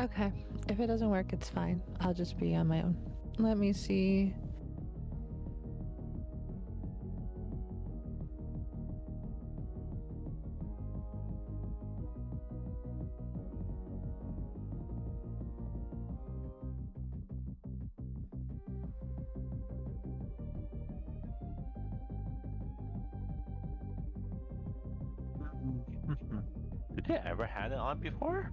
Okay, if it doesn't work, it's fine. I'll just be on my own. Let me see. Did you ever had it on before?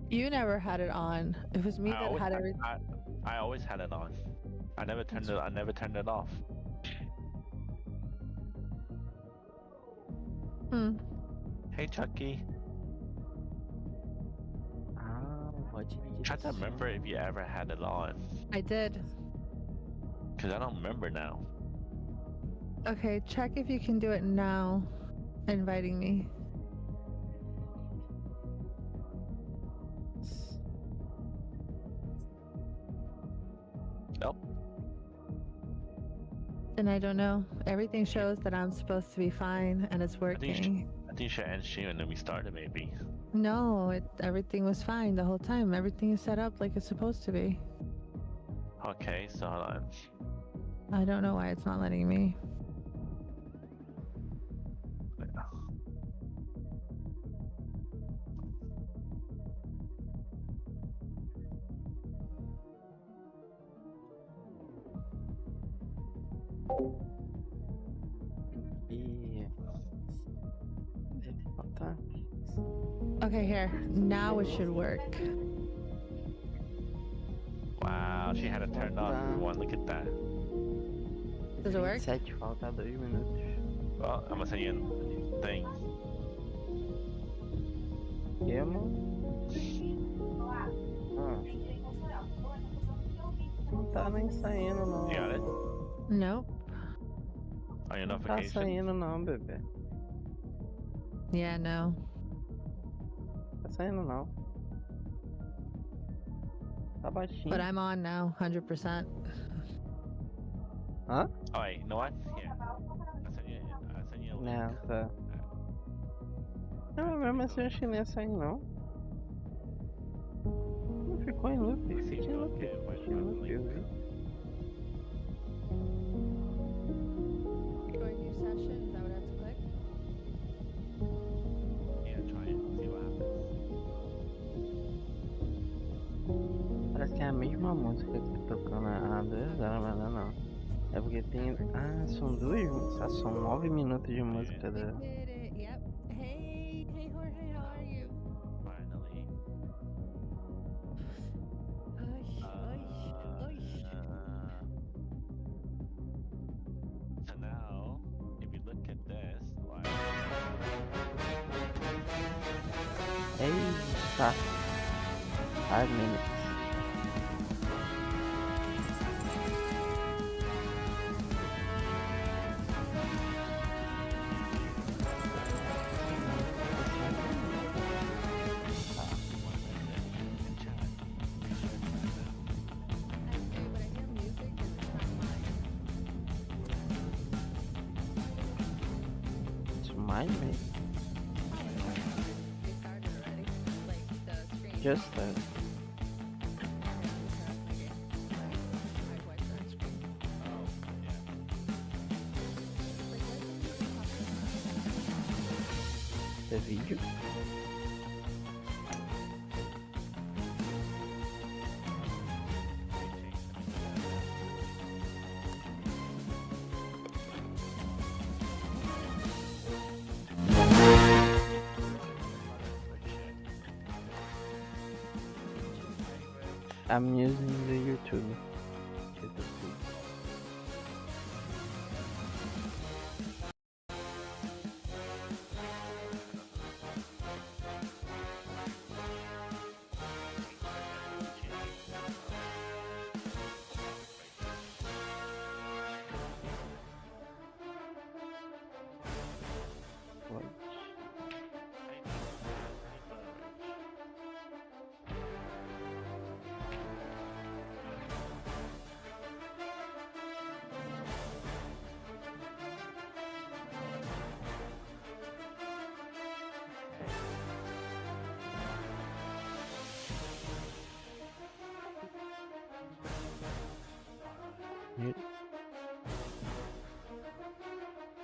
You never had it on. It was me that had everything. I always had it on. I never turned it off. Hey Chucky. Try to remember if you ever had it on. I did. Cause I don't remember now. Okay, check if you can do it now. Inviting me. Nope. And I don't know. Everything shows that I'm supposed to be fine and it's working. I think you should end stream and then we started maybe. No, everything was fine the whole time. Everything is set up like it's supposed to be. Okay, so hold on. I don't know why it's not letting me. Okay, here. Now it should work. Wow, she had it turned on. Everyone, look at that. Does it work? 7, falta 2 minutos. Well, I'm gonna send you a thing. Não tá nem saindo não. You got it? Nope. On your Não tá notification? saindo não, bebê. Yeah, no. Tá saindo não. Tá baixinho. But I'm on now, 100%. Hã? Oh wait, you know what? Here. I'll send you a link. Não, tá. Não, mesmo assim acho que nem ia sair não. Não ficou em loop. Fiquei em loop. Fiquei em loop, eu vi. Join new session, is that what I have to click? Yeah, try it. See what happens. Parece que é a mesma música que tá tocando há 2 horas, mas não. É porque tem... Ah, são 2 músicas. São 9 minutos de música da... Did it, yep. Hey Jorge, how are you? Finally. So now, if you look at this, like... Eita! 5 minutes. Mine, mate. We started already. Like the screen. Just that. The video. I'm using the YouTube.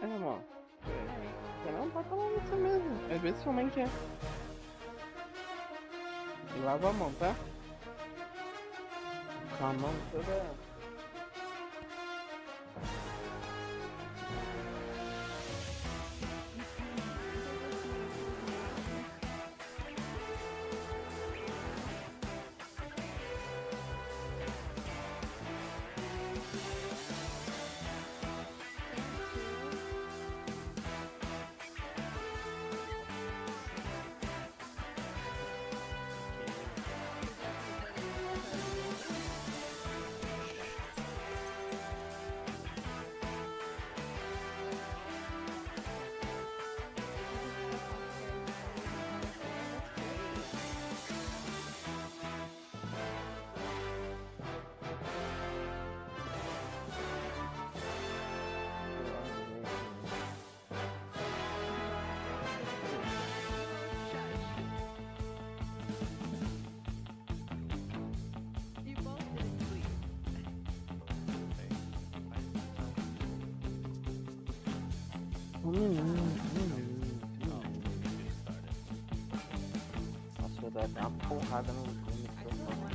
Irmão. Você não tá falando isso mesmo. Às vezes sua mãe quer. E lava a mão, tá? Com a mão toda. Nossa, eu dar uma porrada no microfone.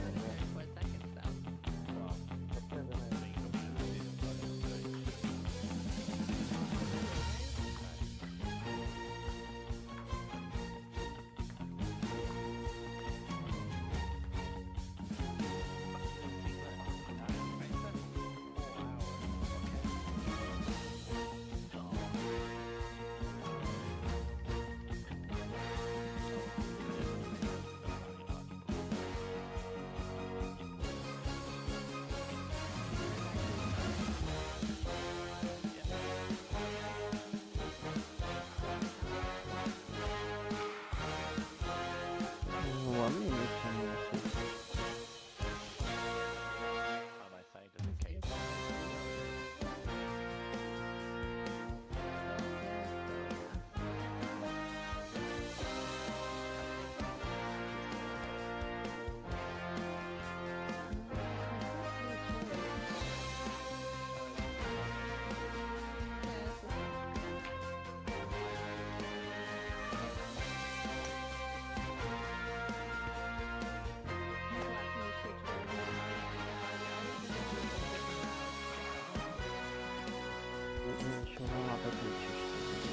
Deixa eu ver uma coisa aqui.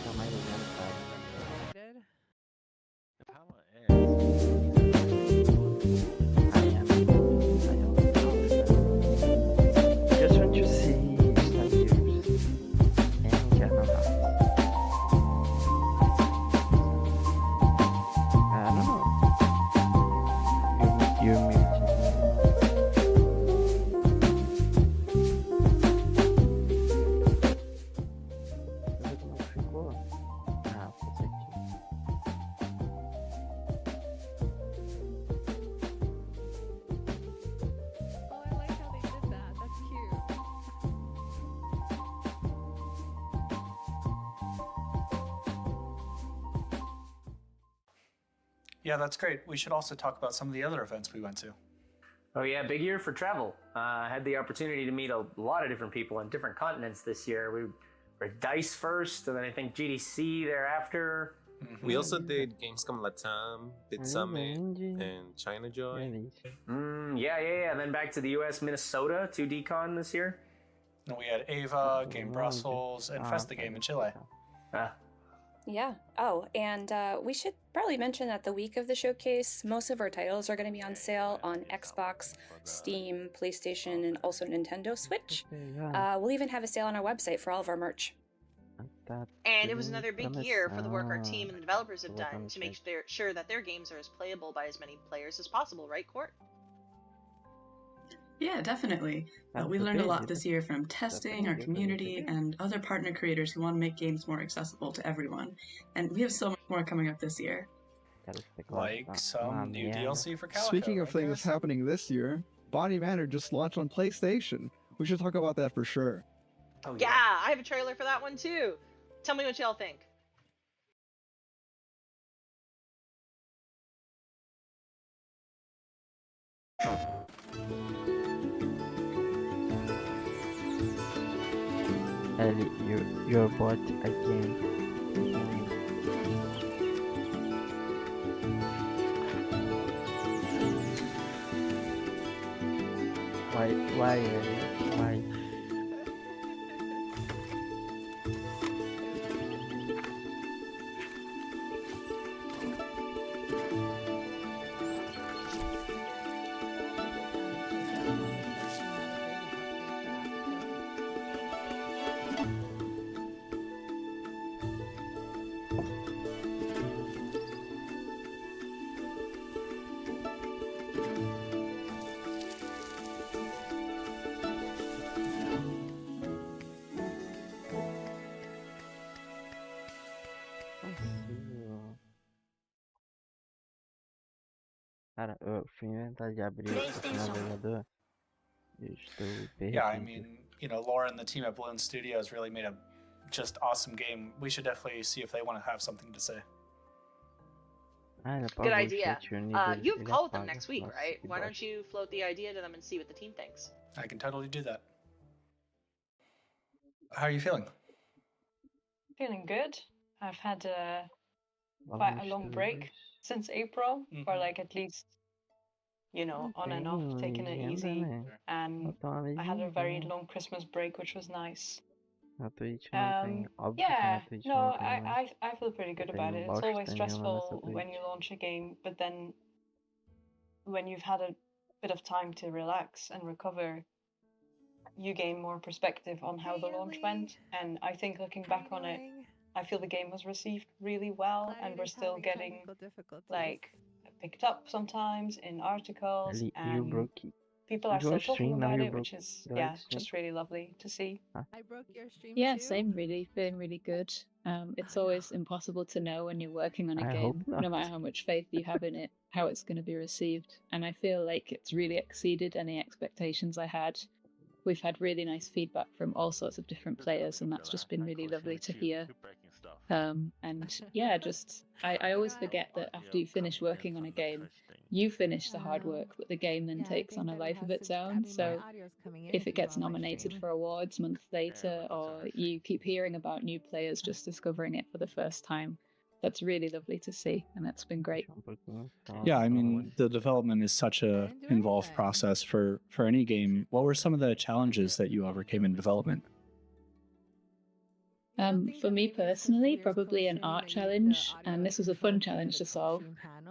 Tá mais adiantado. The power Just want to see studios and canal. I don't know. You're muted. Deixa eu ver como é que ficou. Ah, pus aqui. Oh, I like how they did that. That's cute. Yeah, that's great. We should also talk about some of the other events we went to. Oh yeah, big year for travel. I had the opportunity to meet a lot of different people on different continents this year. We were at DICE first, and then I think GDC thereafter. We also did Gamescom Latam, Bit Summit, and China Joy. Yeah. Then back to the US, Minnesota, 2DCon this year. And we had Ava, Game Brussels, and Festa Game in Chile. Yeah. Oh, and we should probably mention that the week of the showcase, most of our titles are going to be on sale on Xbox, Steam, PlayStation, and also Nintendo Switch. We'll even have a sale on our website for all of our merch. And it was another big year for the work our team and the developers have done to make sure that their games are as playable by as many players as possible, right, Court? Yeah, definitely. We learned a lot this year from testing, our community, and other partner creators who want to make games more accessible to everyone. And we have so much more coming up this year. Like some new DLC for Calico. Speaking of things happening this year, Body Manor just launched on PlayStation. We should talk about that for sure. Oh, yeah, I have a trailer for that one too. Tell me what y'all think. Ellie, your bot again. Why, Ellie? Why? Cara, eu fui inventar de abrir o navegador. Eu estou Yeah, I perdido. mean, Laura and the team at Balloon Studios really made a just awesome game. We should definitely see if they want to have something to say. Ah, ele Good apagou o idea. chat, o nível You have a ele call with them apaga. next week, Nossa, right? que Why don't bosta. you float the idea to them and see what the team thinks? I can totally do that. How are you feeling? Feeling good. I've had quite a Vamos long break todos. since April, for Mhm. like at least, on and off, Tem taking it legenda, easy. né? And Falta uma I had a very legendinha. long Christmas break, which was nice. Na Twitch não tem. Óbvio que Yeah, na Twitch no, não tem, mas I feel pretty good tem about it. It's bosta always nenhuma nessa stressful when Twitch. you launch a game, but then when you've had a bit of time to relax and recover, you gain more perspective on how the launch went. And I think looking back on it, I feel the game was received really well, and we're still getting like picked up sometimes in articles, Ali, you and broke. people are Your still talking stream now, about you it, broke which is the yeah, live stream. just really lovely to see. I broke your stream Yeah, too. same really. Feeling really good. It's always impossible to know when you're working on a I hope game, not. no matter how much faith you have in it, how it's going to be received. And I feel like it's really exceeded any expectations I had. We've had really nice feedback from all sorts of different players, and that's just been really lovely to hear. And yeah, just I always forget that after you finish working on a game, you finish the hard work, but the game then takes on a life of its own. So if it gets nominated for awards months later, or you keep hearing about new players just discovering it for the first time, that's really lovely to see, and that's been great. Yeah, I mean, the development is such a involved process for any game. What were some of the challenges that you overcame in development? For me personally, probably an art challenge, and this was a fun challenge to solve,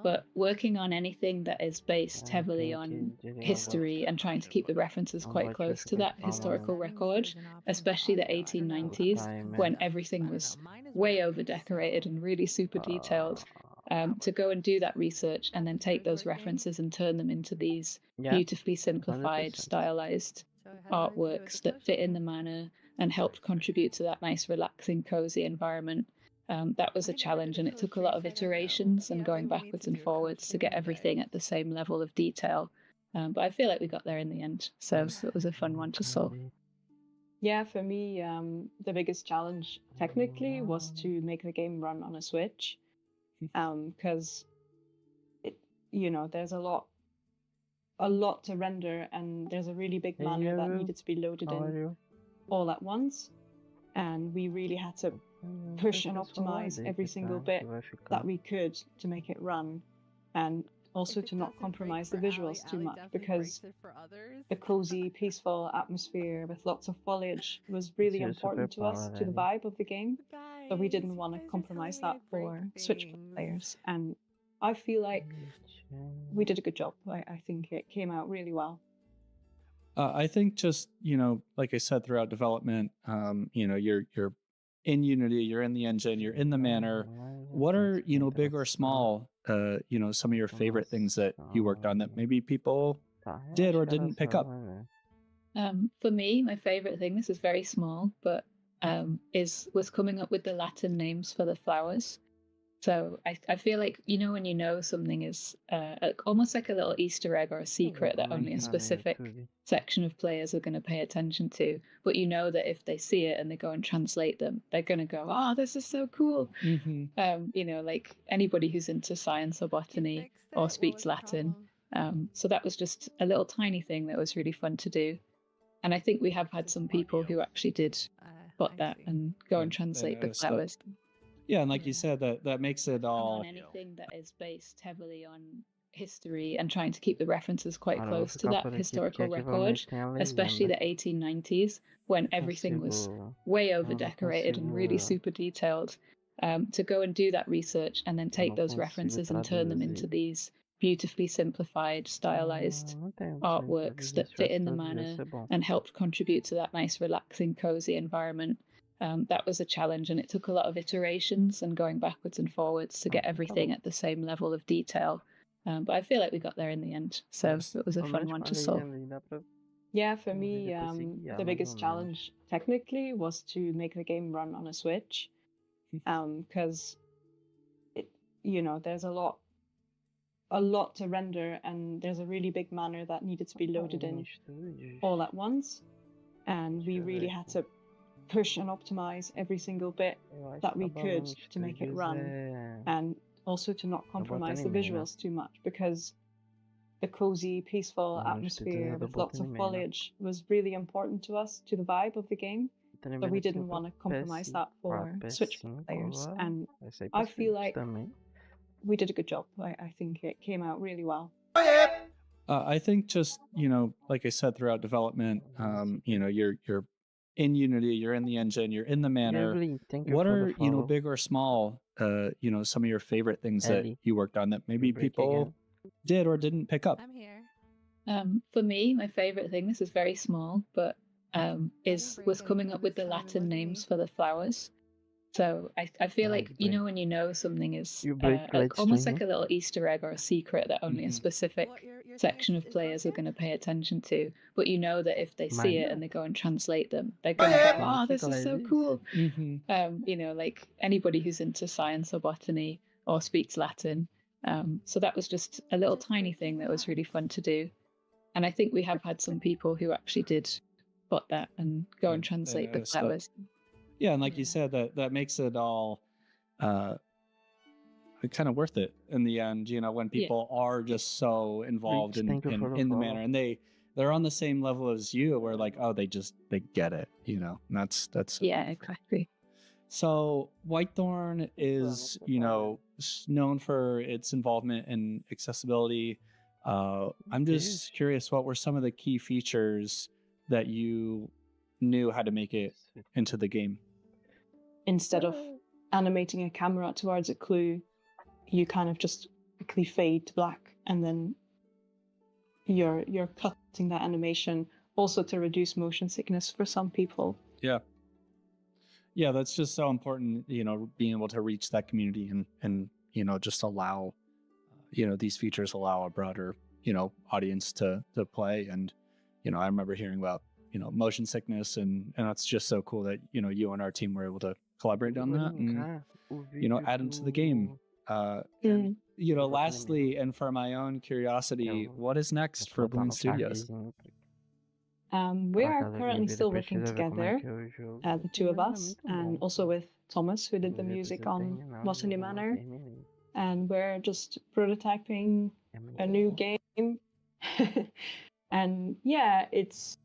but working on anything that is based heavily on history and trying to keep the references quite close to that historical record, especially the 1890s, when everything was way over decorated and really super detailed, to go and do that research and then take those references and turn them into these beautifully simplified, 100%. stylized artworks that fit in the manner and helped contribute to that nice, relaxing, cozy environment. That was a challenge, and it took a lot of iterations and going backwards and forwards to get everything at the same level of detail. But I feel like we got there in the end, so it was a fun one to solve. Yeah, for me, the biggest challenge technically was to make the game run on a Switch, because there's a lot to render, and there's a really big manner that needed to be loaded in all at once, and we really had to push and optimize every single bit that we could to make it run, and also to not compromise the visuals too much, because the cozy, peaceful atmosphere with lots of foliage was really important to us, to the vibe of the game, so we didn't want to compromise that for Switch players, and I feel like we did a good job. I think it came out really well. I think just, like I said, throughout development, you're in Unity, you're in the engine, you're in the manner. What are, big or small, some of your favorite things that you worked on that maybe people did or didn't pick up? For me, my favorite thing, this is very small, but was coming up with the Latin names for the flowers. So I feel like, when you know something is almost like a little Easter egg or a secret that only a specific section of players are going to pay attention to, but you know that if they see it and they go and translate them, they're going to go, oh, this is so cool. Mm-hmm. Like anybody who's into science or botany or speaks Latin. So that was just a little tiny thing that was really fun to do. And I think we have had some people who actually did spot that and go and translate the flowers. Yeah, and like you said, that makes it all. On anything that is based heavily on history and trying to keep the references quite close to that historical record, especially the 1890s, when everything was way over decorated and really super detailed. To go and do that research and then take those references and turn them into these beautifully simplified, stylized artworks that fit in the manner and helped contribute to that nice, relaxing, cozy environment. That was a challenge, and it took a lot of iterations and going backwards and forwards to get everything at the same level of detail. But I feel like we got there in the end, so it was a fun one to solve. Yeah, for me, the biggest challenge technically was to make the game run on a Switch, because there's a lot to render, and there's a really big manner that needed to be loaded in all at once, and we really had to push and optimize every single bit that we could to make it run, and also to not compromise the visuals too much, because the cozy, peaceful atmosphere with lots of foliage was really important to us, to the vibe of the game. So we didn't want to compromise that for Switch players, and I feel like we did a good job. I think it came out really well. I think just, like I said, throughout development, you're in Unity, you're in the engine, you're in the manner. What are, big or small, some of your favorite things that you worked on that maybe people did or didn't pick up? I'm here. For me, my favorite thing, this is very small, but was coming up with the Latin names for the flowers. So I feel like, when you know something is almost like a little Easter egg or a secret that only a specific section of players are going to pay attention to, but you know that if they see it and they go and translate them, they're going to go, oh, this is so cool. Like anybody who's into science or botany or speaks Latin. So that was just a little tiny thing that was really fun to do. And I think we have had some people who actually did spot that and go and translate the flowers. Yeah, and like you said, that makes it all kind of worth it in the end, when people are just so involved in the manner, and they're on the same level as you, where like, oh, they get it, and that's yeah, exactly. So Whitethorn is, known for its involvement in accessibility. I'm just curious, what were some of the key features that you knew how to make it into the game? Instead of animating a camera towards a clue, you kind of just quickly fade to black, and then you're cutting that animation also to reduce motion sickness for some people. Yeah, that's just so important, being able to reach that community and just allow, these features allow a broader, audience to play. And, I remember hearing about, motion sickness, and that's just so cool that, you and our team were able to collaborate on that and, add into the game. Lastly, and for my own curiosity, what is next for Bloom Studios? We are currently still working together, the two of us, and also with Thomas, who did the music on Botany Manor, and we're just prototyping a new game. And yeah, it's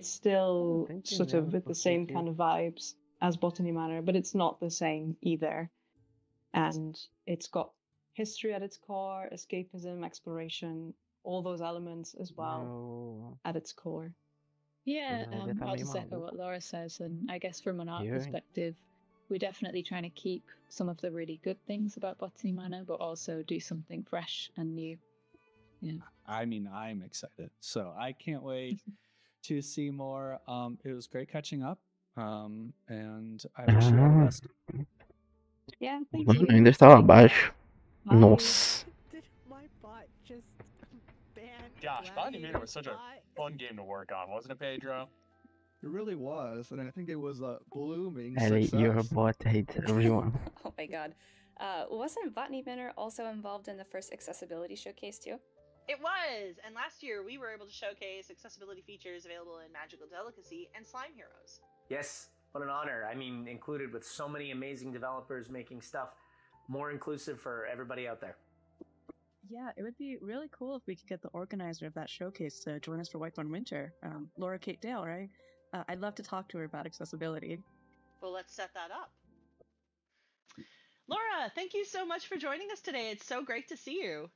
still sort of with the same kind of vibes as Botany Manor, but it's not the same either. And it's got history at its core, escapism, exploration, all those elements as well at its core. Yeah, I'll just echo what Laura says, and I guess from an art perspective, we're definitely trying to keep some of the really good things about Botany Manor, but also do something fresh and new. Yeah. I mean, I'm excited, so I can't wait to see more. It was great catching up, and I wish you all the best. Yeah, thank Mano, you. ainda estava abaixo. Nossa. My bot just banned. Gosh, Botany Manor was such a fun game to work on, wasn't it, Pedro? It really was, and I think it was a blooming Ellie, success. your bot hates everyone. Oh my god. Wasn't Botany Manor also involved in the first accessibility showcase too? It was, and last year we were able to showcase accessibility features available in Magical Delicacy and Slime Heroes. Yes, what an honor. I mean, included with so many amazing developers making stuff more inclusive for everybody out there. Yeah, it would be really cool if we could get the organizer of that showcase to join us for Whitethorn Winter, Laura Kate Dale, right? I'd love to talk to her about accessibility. Well, let's set that up. Laura, thank you so much for joining us today. It's so great to see you.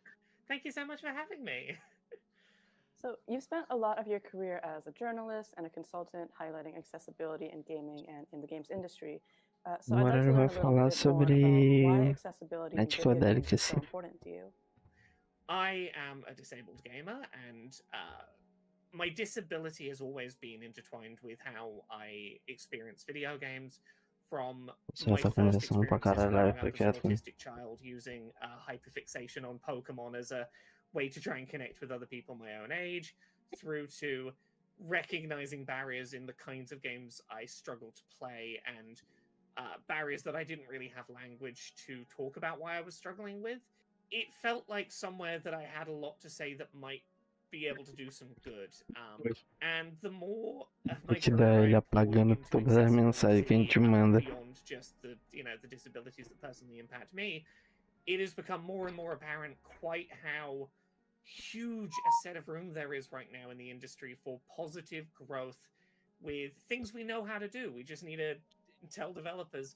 Thank you so much for having me. So you've spent a lot of your career as a journalist and a consultant highlighting accessibility in gaming and in the games industry. So I'd like Agora to eu learn vou a little falar bit more sobre about why accessibility in video games is delicacy. so important to you. I am a disabled gamer, and my disability has always been intertwined with how I experience video games. From Só my tá first conversando pra experiences caralho, growing aí up foi as an quieto. autistic child using hyperfixation on Pokemon as a way to try and connect with other people my own age, through to recognizing barriers in the kinds of games I struggle to play, and barriers that I didn't really have language to talk about why I was struggling with. It felt like somewhere that I had a lot to say that might be able to do some good. And the more of my Vou te dar ele apagando todas as mensagens que a gente manda. beyond just the the disabilities that personally impact me, it has become more and more apparent quite how huge a set of room there is right now in the industry for positive growth with things we know how to do. We just need to tell developers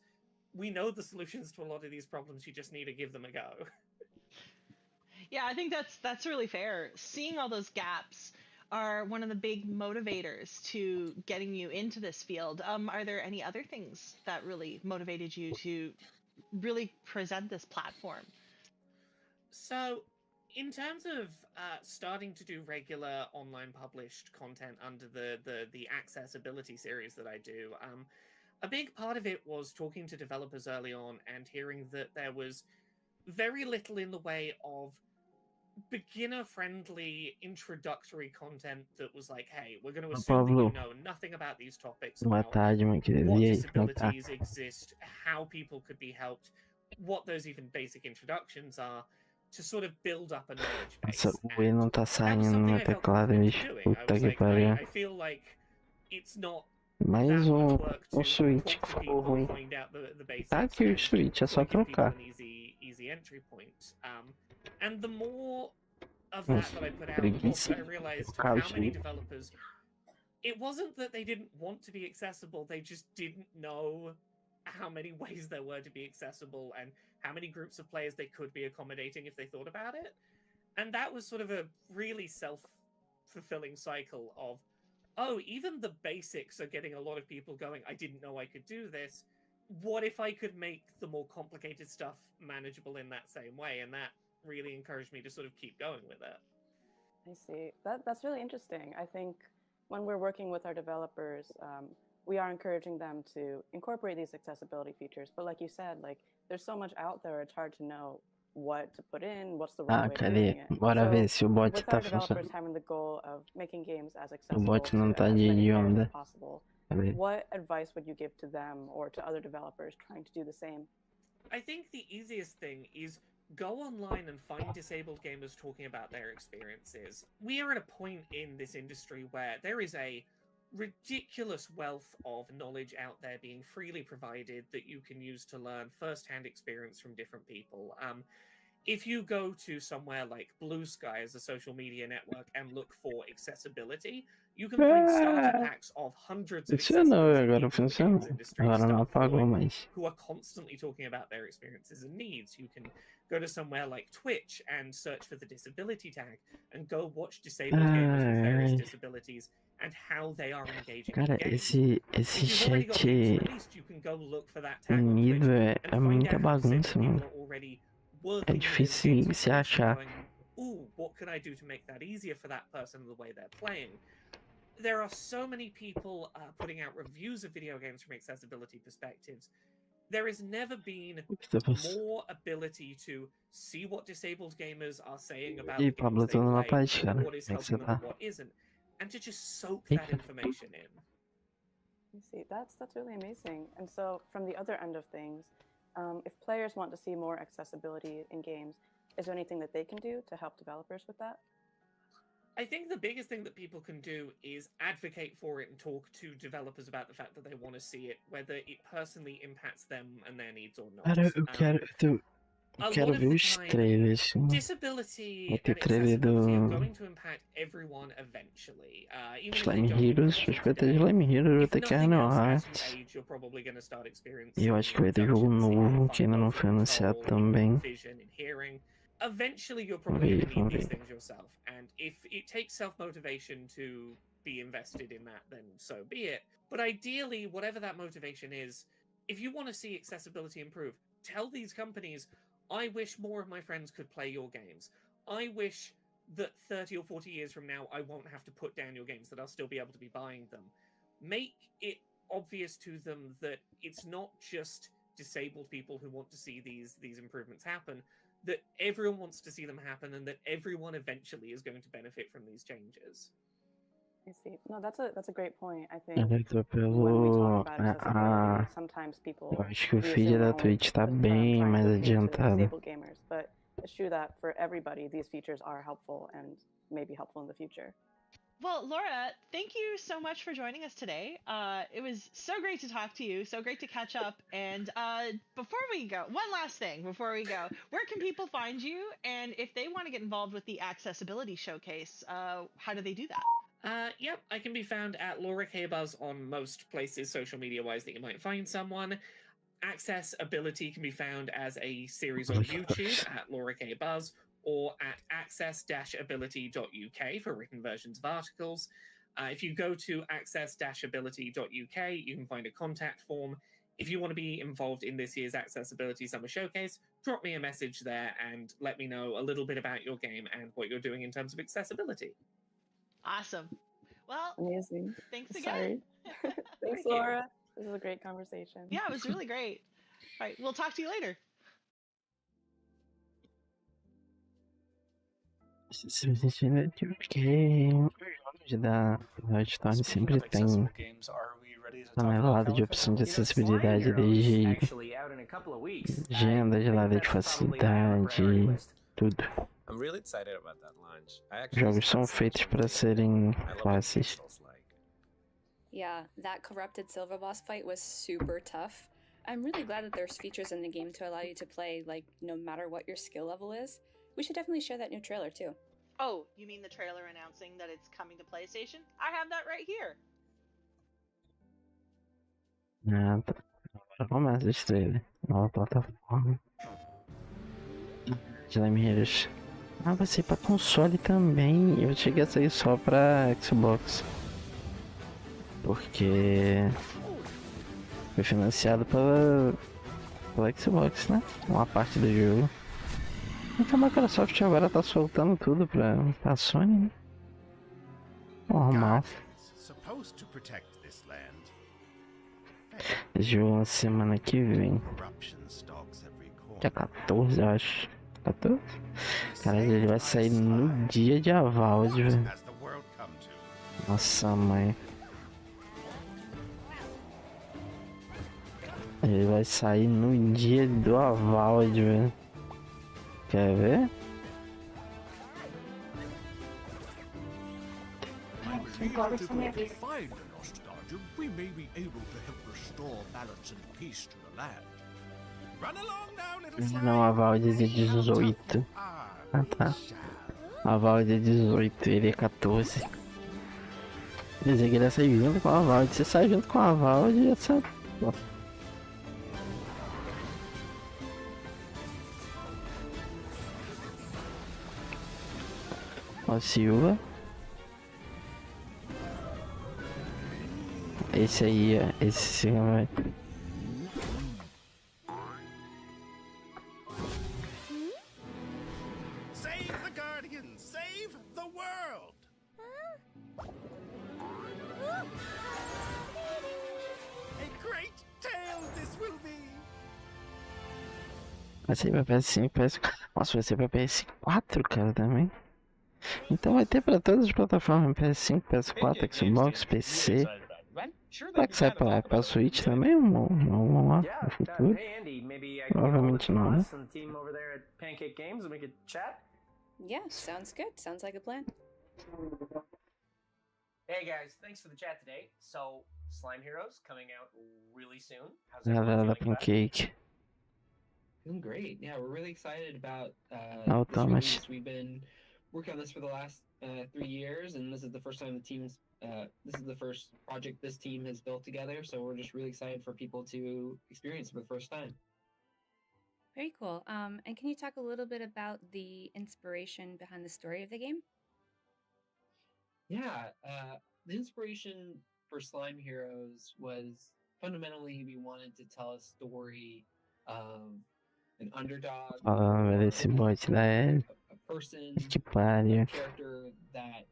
we know the solutions to a lot of these problems, you just need to give them a go. Yeah, I think that's really fair. Seeing all those gaps are one of the big motivators to getting you into this field. Are there any other things that really motivated you to really present this platform? So, in terms of starting to do regular online published content under the accessibility series that I do, a big part of it was talking to developers early on and hearing that there was very little in the way of beginner-friendly introductory content that was like, hey, we're going to assume that you know nothing about these topics, Boa about tarde, meu querido. what E aí, como é que tá? disabilities exist, how people could be helped, what those even basic introductions are, to sort of build up a knowledge base. Nossa, o E não tá saindo no meu teclado, bicho. Puta que pariu. I feel like it's not Mais that um, much work to switch talk que to ficou people, ruim. find out the basics, Tá aqui o and switch, é só sort of give people trocar. an easy entry point. And the more of that I put out, the more that I realized how many developers, it wasn't that they didn't want to be accessible, they just didn't know how many ways there were to be accessible and how many groups of players they could be accommodating if they thought about it. And that was sort of a really self-fulfilling cycle of, oh, even the basics are getting a lot of people going, I didn't know I could do this. What if I could make the more complicated stuff manageable in that same way? And that really encouraged me to sort of keep going with it. I see. That's really interesting. I think when we're working with our developers, we are encouraging them to incorporate these accessibility features. But like you said, like there's so much out there, it's hard to know what to put in, what's the right way of doing it. Bora ver se o bot with tá our developers funcionando. having the goal of making games as O accessible bot to não tá as de many players onda. as possible, Cadê? what advice would you give to them or to other developers trying to do the same? I think the easiest thing is go online and find disabled gamers talking about their experiences. We are at a point in this industry where there is a ridiculous wealth of knowledge out there being freely provided that you can use to learn first-hand experience from different people. If you go to somewhere like Blue Sky as a social media network and look for accessibility, you can find starter packs of hundreds of Funcionou, accessibility agora people in the funciona. games industry Agora não stuff apagou like, mais. who are constantly talking about their experiences and needs. You can go to somewhere like Twitch and search for the disability tag and go watch disabled gamers with various disabilities and how they are engaging Cara, in games. esse If you've already got chat games released, you can go look for that tag on Twitch unido é and find muita out how disabled bagunça, people mano. are already É working within difícil games se communities and achar. going, ooh, what can I do to make that easier for that person in the way they're playing? There are so many people putting out reviews of video games from accessibility perspectives. There has never been more ability to see what disabled gamers are saying about E the games Pablo, they tô numa play, parte, cara. what is Como é que você helping them tá? and what isn't, and to just soak that information in. I see. That's really amazing. And so, from the other end of things, if players want to see more accessibility in games, is there anything that they can do to help developers with that? I think the biggest thing that people can do is advocate for it and talk to developers about the fact that they want to see it, whether it personally impacts them and their needs or not. Cara, eu quero. Eu quero ver os trailers. disability Vai ter and trailer accessibility are do going to impact everyone eventually. Even if they Slime don't Heroes. impact Acho que vai ter today. Slime Heroes, vai If ter nothing Kernel else, as you Hearts. age, you're probably going to start E experiencing eu acho que vai ter jogo novo que ainda não foi anunciado também. vision and hearing. Eventually, you're Vamos probably ver, going to need vamos these ver. things yourself. And if it takes self-motivation to be invested in that, then so be it. But ideally, whatever that motivation is, if you want to see accessibility improve, tell these companies, I wish more of my friends could play your games. I wish that 30 or 40 years from now, I won't have to put down your games, that I'll still be able to be buying them. Make it obvious to them that it's not just disabled people who want to see these improvements happen, that everyone wants to see them happen, and that everyone eventually is going to benefit from these changes. I see. No, that's a great point. I think Ele entrou when we pelo. talk about accessibility, sometimes people Eu acho que o we feed assume da only Twitch tá the term bem trying mais to appeal to adiantado. disabled gamers, but it's true that for everybody, these features are helpful and may be helpful in the future. Well, Laura, thank you so much for joining us today. It was so great to talk to you, so great to catch up. And before we go, one last thing before we go, where can people find you? And if they want to get involved with the Accessibility Showcase, how do they do that? Yep, I can be found at Laura K. Buzz on most places, social media-wise, that you might find someone. Accessibility can be found as a series on YouTube at Laura K. Buzz, or at access-ability.uk for written versions of articles. If you go to access-ability.uk, you can find a contact form. If you want to be involved in this year's Accessibility Summer Showcase, drop me a message there and let me know a little bit about your game and what you're doing in terms of accessibility. Awesome. Well, amazing. Thanks again. Thanks, Thank Laura. This was a great conversation. Yeah, it was really great. All right, we'll talk to you later. Se você ainda de da Whitethorn sempre tem tonelada de opção de acessibilidade, desde agenda, de lado de facilidade, tudo. I'm really excited about that launch. Jogos são feitos para serem fáceis. Yeah, that corrupted silver boss fight was super tough. I'm really glad that there's features in the game to allow you to play, like, no matter what your skill level is. We should definitely share that new trailer, too. Oh, you mean the trailer announcing that it's coming to PlayStation? I have that right here. Nada. Agora começa esse trailer. Nova plataforma. Slime Ah, vai ser pra console também. Eu cheguei a sair só pra Xbox. Porque foi financiado pela Xbox, né? Uma parte do jogo. Então a Microsoft agora tá soltando tudo pra Sony, né? Normal. Esse jogo na semana que vem. Dia 14, eu acho. 14? Cara, ele vai sair no dia de Avald, velho. Nossa, mãe. Ele vai sair no dia do Avald, velho. Quer ver? Não, a Valde é de 18. Ah, tá. A Valde é 18, ele é 14. Quer dizer que ele ia sair junto com a Valde. Se sai junto com a Valde, ia sair. Ó, Silva. Esse aí, ó. Esse sim vai. Save the Guardian! Save the world! A great tale this will be! Vai ser pra PS5, PS4. Nossa, vai ser pra PS4, cara, também. Então vai ter pra todas as plataformas, PS5, PS4, Xbox, PC. Será que sai pra Switch também? Vamos lá, no futuro? Provavelmente não, né? Yeah, sounds good. Sounds like a plan. Hey guys, thanks for the chat today. So, Slime Heroes coming out really soon. How's Galera everyone da feeling about it? Pancake. Doing great. Yeah, we're really excited about Oh, this Thomas. release. We've been working on this for the last 3 years, and this is the first time this is the first project this team has built together. So we're just really excited for people to experience it for the first time. Very cool. And can you talk a little bit about the inspiration behind the story of the game? Yeah, the inspiration for Slime Heroes was fundamentally we wanted to tell a story of an underdog, Falando desse bot da a person, que pariu. a character that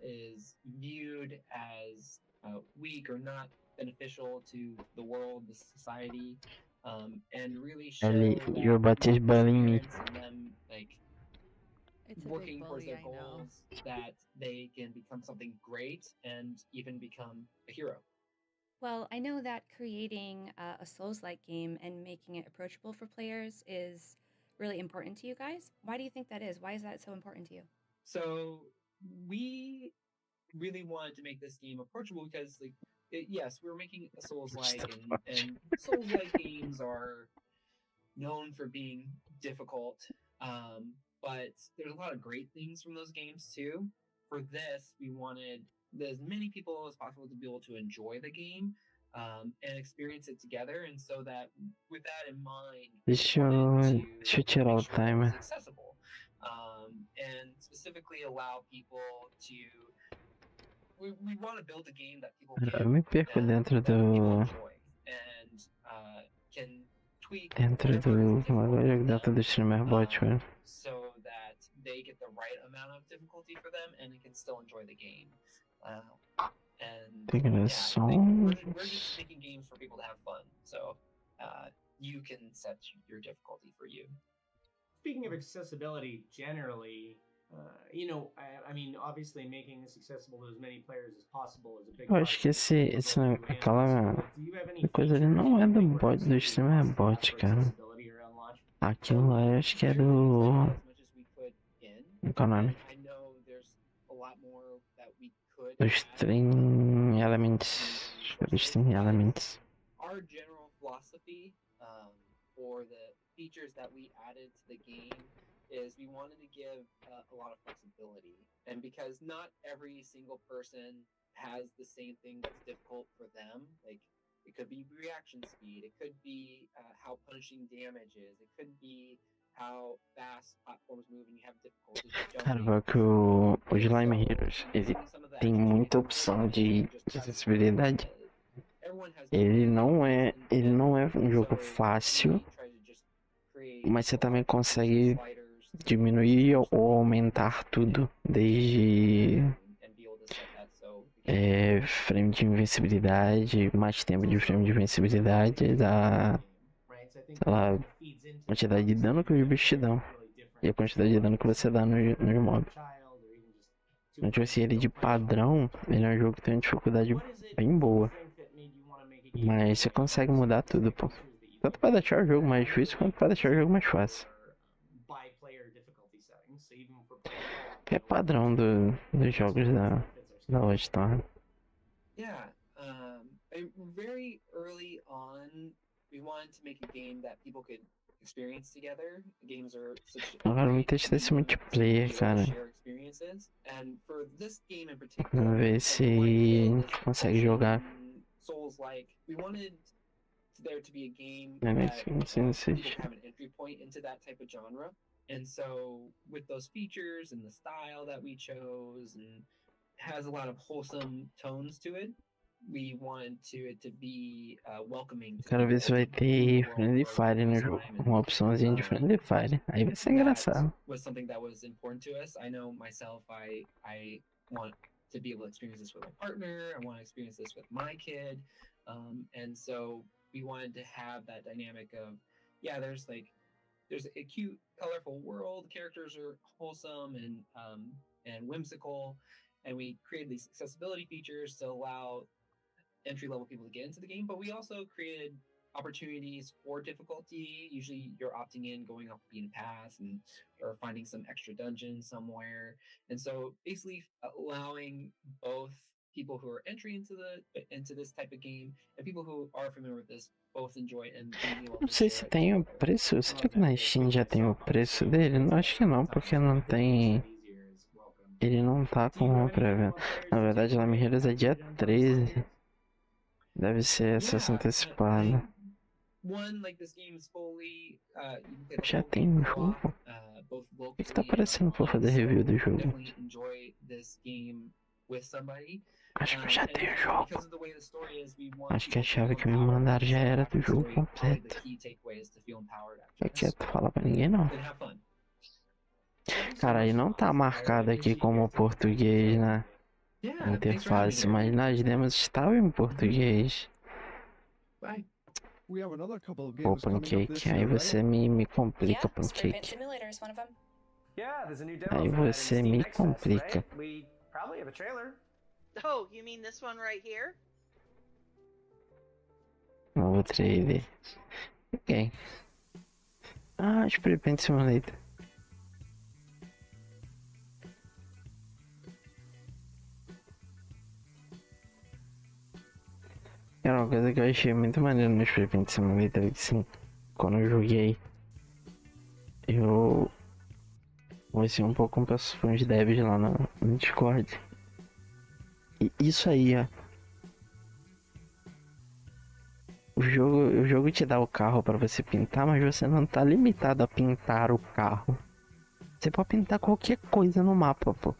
is viewed as weak or not beneficial to the world, the society, and really show Ali, that your bot is bullying me. experience and them like It's a working big towards bully, their I know. goals, that they can become something great and even become a hero. Well, I know that creating a Souls-like game and making it approachable for players is really important to you guys. Why do you think that is? Why is that so important to you? So we really wanted to make this game approachable because, like, yes, we're making a Souls-like, and Souls-like games are known for being difficult, but there's a lot of great things from those games too. For this, we wanted as many people as possible to be able to enjoy the game and experience it together, and so that with that in mind, Deixa eu tirar o timer. accessible, and specifically allow people to. We want to build a game that people Eu me perco dentro do. can tweak Dentro do. Agora dentro do streamer bot, velho. so that they get the right amount of difficulty for them and they can still enjoy the game. And Integração. we're just making games for people to have fun. So you can set your difficulty for you. Speaking of accessibility generally, I mean, obviously making this accessible to as many players as possible is a big Eu acho que aquela coisa ali não é do bot, do streamer bot, cara. Aquilo lá eu acho que é do. Qual é o nome? Do Stream Elements. Acho que é do Stream Elements. Our general philosophy for the features that we added to the game is we wanted to give a lot of flexibility. And because not every single person has the same thing that's difficult for them, like it could be reaction speed, it could be how punishing damage is, it could be how fast platforms move and you have difficulty Cara, jumping. vai que o Slime Heroes, ele tem muita opção de acessibilidade. Ele não é um jogo fácil, mas você também consegue diminuir ou aumentar tudo, desde frame de invencibilidade, mais tempo de frame de invencibilidade, da, sei lá, quantidade de dano que os bichos te dão e a quantidade de dano que você dá nos mobs. Então, tipo assim, ele de padrão, ele é um jogo que tem uma dificuldade bem boa, mas você consegue mudar tudo, pô. Tanto para deixar o jogo mais difícil quanto para deixar o jogo mais fácil. É padrão dos jogos da Whitethorn. Yeah, very early on, we wanted to make a game that people could experience together. Games are such Agora me testa esse multiplayer, cara. share experiences, and for this game in particular, Vamos ver se a gente consegue jogar. Souls-like, we wanted there to be a game É, that sim, people have an entry point into that type of genre. And so with those features and the style that we chose, and has a lot of wholesome tones to it, we wanted it to be welcoming. Quero ver se vai ter Friendly Fire no jogo. Uma opçãozinha de Friendly Fire. Aí vai ser engraçado. Was something that was important to us. I know myself, I want to be able to experience this with my partner. I want to experience this with my kid. And so we wanted to have that dynamic of, yeah, there's a cute, colorful world. The characters are wholesome and whimsical, and we created these accessibility features to allow entry-level people to get into the game. But we also created opportunities for difficulty. Usually, you're opting in, going off the beaten path, or finding some extra dungeon somewhere. And so, basically, allowing both people who are entering into this type of game and people who are familiar with this both enjoy and being able Não to sei share se it. tem o preço. Será que na Steam já tem o preço dele? Não, acho que não, porque não tem. Ele não tá com o pré-venda. Na verdade, lá me é dia 13. Deve ser essa antecipada. One, like this game is fully, you can play the Já whole tem game um co-op, jogo? both O que tá locally and aparecendo pra online, fazer review do so jogo? definitely enjoy this game with somebody. Acho que eu já And tenho o because jogo. of the way the story is, we want Acho que a people to chave feel que me empowered mandaram já after era do the jogo story. Probably the completo. key takeaway is to feel empowered after Eu this. quero falar pra ninguém não. Then have fun. Cara, aí não tá marcado aqui como português na Yeah, interface, mas nas demos estava em português. Bye. We have another couple of Pô, games coming up this Pancake, aí year, você right? me complica, Yeah, Spray Paint Pancake. Simulator is one of them. Yeah, there's a new demo Aí for that in você Steam me Access, complica. right? We probably have a trailer. Oh, you mean this one right here? Novo trailer. Ok. Ah, Spray Paint Simulator. Era uma coisa que eu achei muito maneiro no Spray Paint Simulator, assim, quando eu joguei, eu conheci um pouco com os devs lá no Discord. E isso aí, ó. O jogo te dá o carro pra você pintar, mas você não tá limitado a pintar o carro. Você pode pintar qualquer coisa no mapa, pô.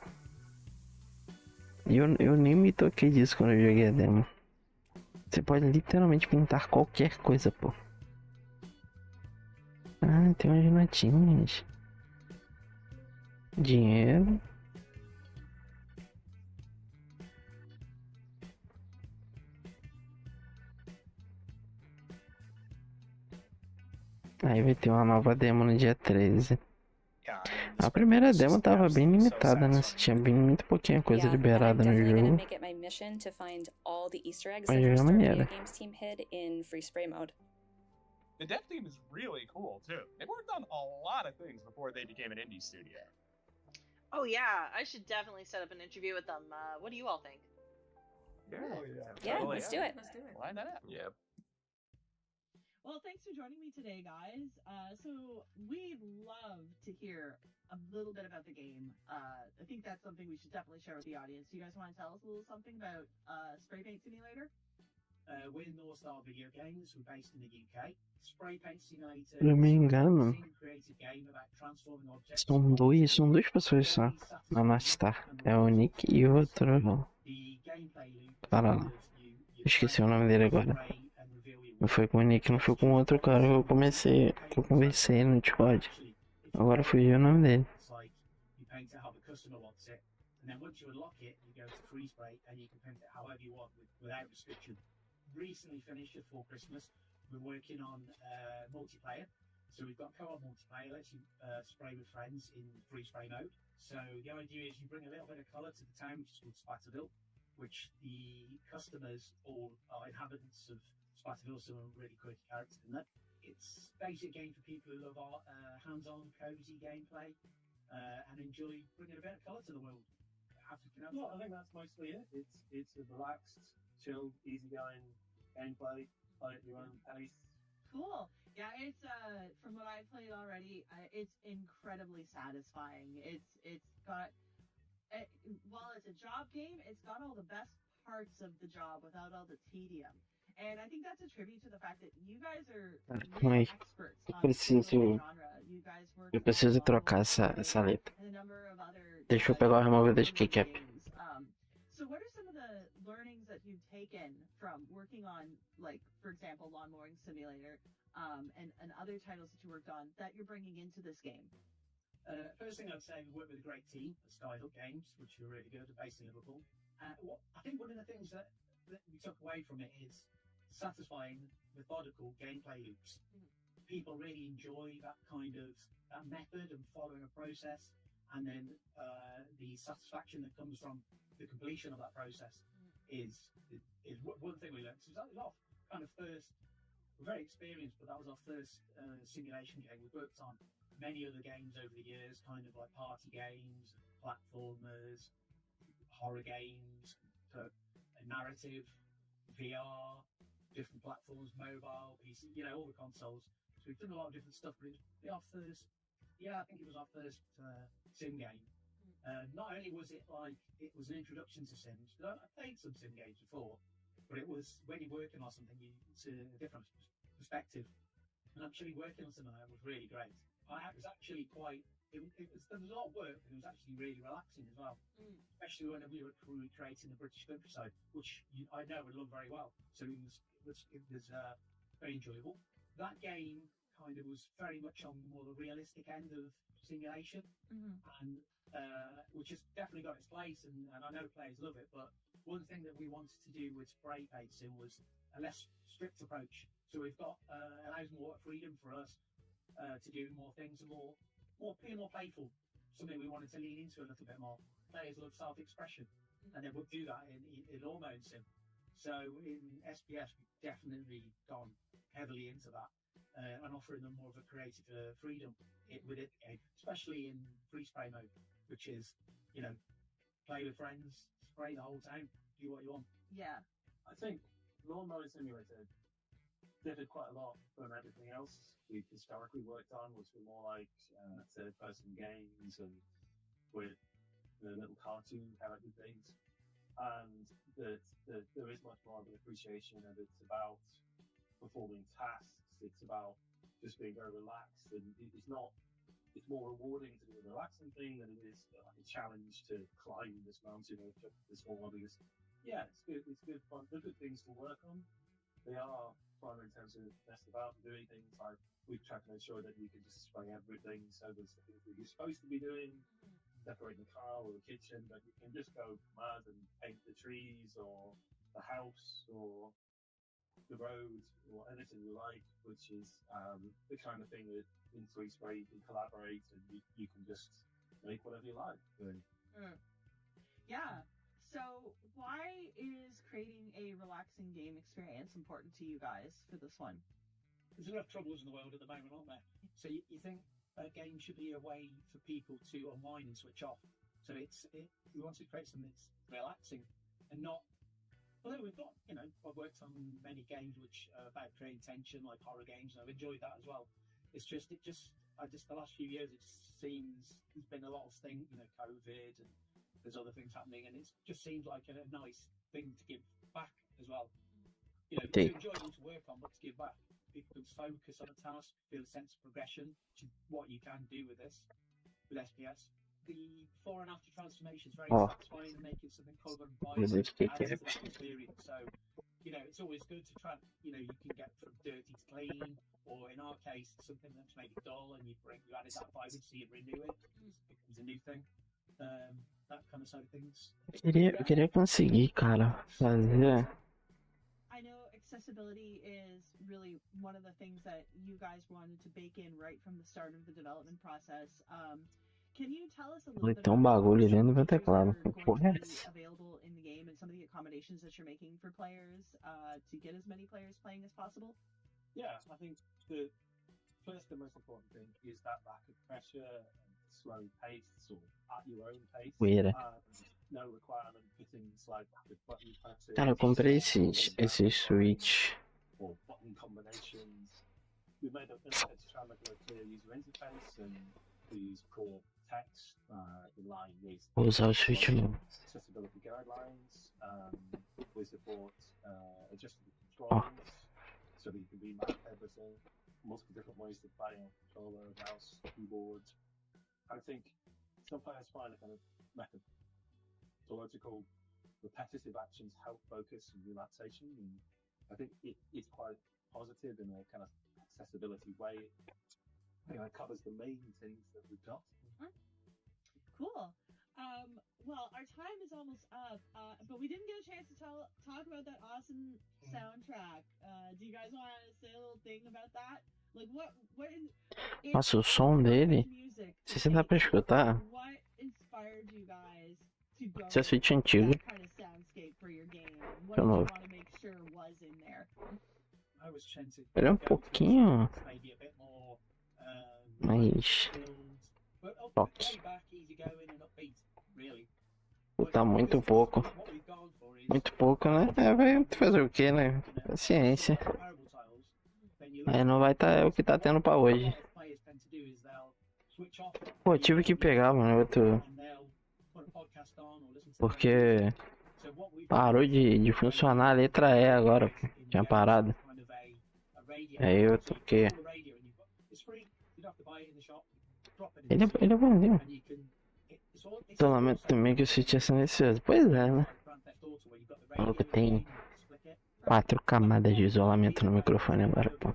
E eu nem me toquei disso quando eu joguei a demo. Você pode literalmente pintar qualquer coisa, pô. Ah, tem umas notinhas. Dinheiro. Aí vai ter uma nova demo no dia 13. A primeira demo tava bem limitada, né? Tinha bem muito pouquinha coisa Yeah, and I'm liberada no definitely gonna jogo. make it my mission to find all the Easter eggs Mas that jogo our é Star Video maneiro. Games team hid in free spray mode. The dev team is really cool too. They worked on a lot of things before they became an indie studio. Oh yeah, I should definitely set up an interview with them. What do you all think? Yeah, let's do it. Why not? Yep. Well, thanks for joining me today, guys. So we'd love to hear a little bit about the game. I think that's something we should definitely share with the audience. Do you guys want to tell us a little something about Spray Paint Simulator? We're North Star Video Games. We're based in the UK. Spray Paint Simulator Se eu não me engano, is a creative game about transforming objects. são duas pessoas só na Nastar. É o Nick e o outro. Cara lá. Esqueci o nome dele agora. Não foi com o Nick, não foi com o outro cara que eu conversei no Discord. Agora fugiu o nome dele. It's like you paint it how the customer wants it, and then once you unlock it, you go to freeze spray and you can paint it however you want without restriction. Recently finished it for Christmas. We're working on multiplayer, so we've got co-op multiplayer. Lets you spray with friends in free spray mode. So the idea is you bring a little bit of colour to the town, which is called Spatterville, which the customers or inhabitants of Spatterville, some really quirky characters in there. It's basically a game for people who love our hands-on, cozy gameplay and enjoy bringing a bit of colour to the world. Well, I think that's mostly it. It's a relaxed, chilled, easygoing gameplay, play at your own pace. Cool. Yeah, it's from what I've played already, it's incredibly satisfying. It's got while it's a job game, it's got all the best parts of the job without all the tedium. And I think that's a tribute to the fact that you guys are Calma aí. experts Eu on preciso. genre. You guys work Eu preciso trocar essa letra. in a number of other Deixa eu pegar o removedor de keycap. So what are some of the learnings that you've taken from working on, like, for example, Lawn Mowing Simulator, and other titles that you worked on that you're bringing into this game? First thing I'd say, we work with a great team at SkyHook Games, which are really good, based in Liverpool. I think one of the things that we took away from it is satisfying, methodical gameplay loops. People really enjoy that kind of that method and following a process, and then the satisfaction that comes from the completion of that process is one thing we learned. So that was our kind of first. We're very experienced, but that was our first simulation game. We've worked on many other games over the years, kind of like party games, platformers, horror games. So narrative, VR, different platforms, mobile, PC, all the consoles. So we've done a lot of different stuff, but it was our first, I think it was our first sim game. Not only was it it was an introduction to Sims, because I played some sim games before, but it was when you're working on something, it's a different perspective. And actually working on something like that was really great. It was actually there was a lot of work, but it was actually really relaxing as well. Especially when we were creating the British countryside, which I know would love very well. So it was very enjoyable. That game kind of was very much on more the realistic end of simulation, and which has definitely got its place, and I know players love it. But one thing that we wanted to do with spray paint sim was a less strict approach. So we've got allows more freedom for us to do more things, more playful. Something we wanted to lean into a little bit more. Players love self-expression, and they would do that in all mode sim. So in SPS, we've definitely gone heavily into that and offering them more of a creative freedom with it, especially in free spray mode, which is play with friends, spray the whole town, do what you want. Yeah. I think Lawnmower Simulator differed quite a lot from everything else we've historically worked on, which were more like third-person games and with the little cartoon character things. And there is much more of an appreciation of it's about performing tasks. It's about just being very relaxed, and it's more rewarding to do a relaxing thing than it is like a challenge to climb this mountain or jump this wall. Because it's good fun. They're good things to work on. They are fun in terms of messing about and doing things like we've tried to make sure that you can just spray everything. So there's the things that you're supposed to be doing, decorating the car or the kitchen, but you can just go mad and paint the trees or the house or the road or anything you like, which is the kind of thing that in free spray you can collaborate and you can just make whatever you like. Really. Yeah. So why is creating a relaxing game experience important to you guys for this one? There's enough troubles in the world at the moment, aren't there? So you think a game should be a way for people to unwind and switch off. So we want to create something that's relaxing and not. Although we've got, I've worked on many games which are about creating tension, like horror games, and I've enjoyed that as well. It's just the last few years, it seems there's been a lot of things, COVID, and there's other things happening, and it just seems like a nice thing to give back as well. It's enjoyable to work on, but to give back. People can focus on a task, feel a sense of progression, which is what you can do with this, with SPS. The before and after transformation is very satisfying and making something colour and vibrant adds to that experience. So, it's always good to try. You can get from dirty to clean, or in our case, something that's maybe dull, and you added that vibrancy, you renew it, it becomes a new thing. That kind of side of things. Eu queria conseguir, cara, fazer. I know accessibility is really one of the things that you guys wanted to bake in right from the start of the development process. Can you tell us a little bit Tem bagulho dentro do meu teclado. Que porra é essa? Available in the game and some of the accommodations that you're making for players to get as many players playing as possible? Yeah, I think the first and most important thing is that lack of pressure and slow pace, or at your own pace. No requirement for things like the button presses. Cara, eu comprei esses Switch. Or button combinations. We made an effort to try and make a clear user interface, and we use core text in line with Vou usar o Switch mesmo. accessibility guidelines. We support adjustable controls so that you can remap everything. Multiple different ways to play on controller, mouse, keyboard. I think some players find a kind of methodological, repetitive actions help focus and relaxation, and I think it's quite positive in a kind of accessibility way. It covers the main things that we've got. Cool. Well, our time is almost up, but we didn't get a chance to talk about that awesome soundtrack. Do you guys want to say a little thing about that? Like, what Nossa, o som dele. Se você dá pra escutar. What inspired you guys to go Esse é Switch antigo. that kind of soundscape for your game? What De did you novo. want to make sure was in there? I was trying to Ele é pouquinho. maybe a bit more Mais. Rock. back, easy going and upbeat, really. Tá muito pouco. What we've gone for is Muito pouco, né? Vai fazer o quê, né? Paciência. Aí não vai estar o que tá tendo pra hoje. Pô, tive que pegar, mano, outro... Porque parou de funcionar a letra E agora, pô. Tinha parado. Aí eu toquei. Ele é bonzinho. Isolamento também que eu senti silencioso. Pois é, né? O maluco tem 4 camadas de isolamento no microfone agora, pô.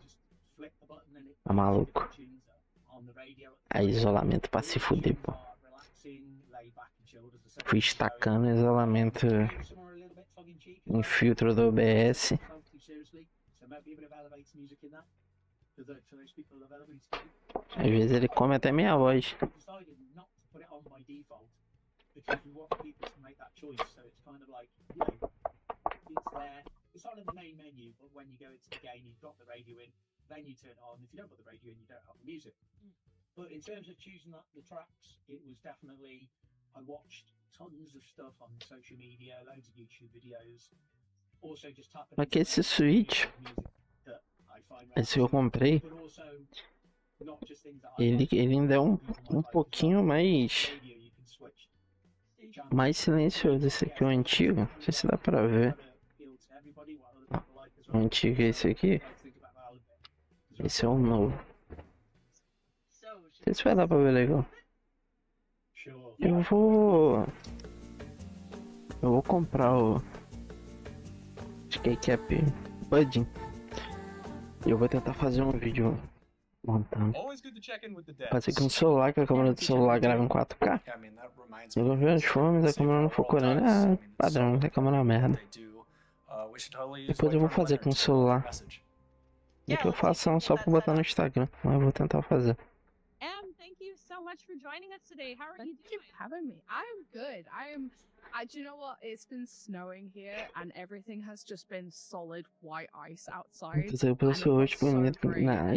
Tá maluco. Aí isolamento pra se fuder, pô. Fui estacando isolamento em filtro do OBS. Às vezes ele come até minha voz. It's not in the main menu, but when you go into the game, you drop the radio in, then you turn it on. If you don't put the radio in, you don't have the music. But in terms of choosing the tracks, it was definitely, I watched tons of stuff on social media, loads of YouTube videos. Also just tapping Aqui esse Switch, esse que eu comprei, ele ainda é um pouquinho mais silencioso. Esse aqui é o antigo, não sei se dá pra ver. O antigo é esse aqui. Esse é o novo. Não sei se vai dar pra ver legal. Eu vou comprar o K-Cap Budding. E eu vou tentar fazer um vídeo montando. Fazer com o celular, que a câmera do celular grava em 4K. Eu vou ver as fomes, a câmera não focando. Ah, padrão, a câmera é uma merda. Depois eu vou fazer com o celular. O que eu faço só pra botar no Instagram, mas eu vou tentar fazer. Thank you so much for joining us today. How are you doing? Thank you for having me. I'm good. Do you know what? It's been snowing here, and everything has just been solid white ice outside. Então eu penso hoje bonito. Now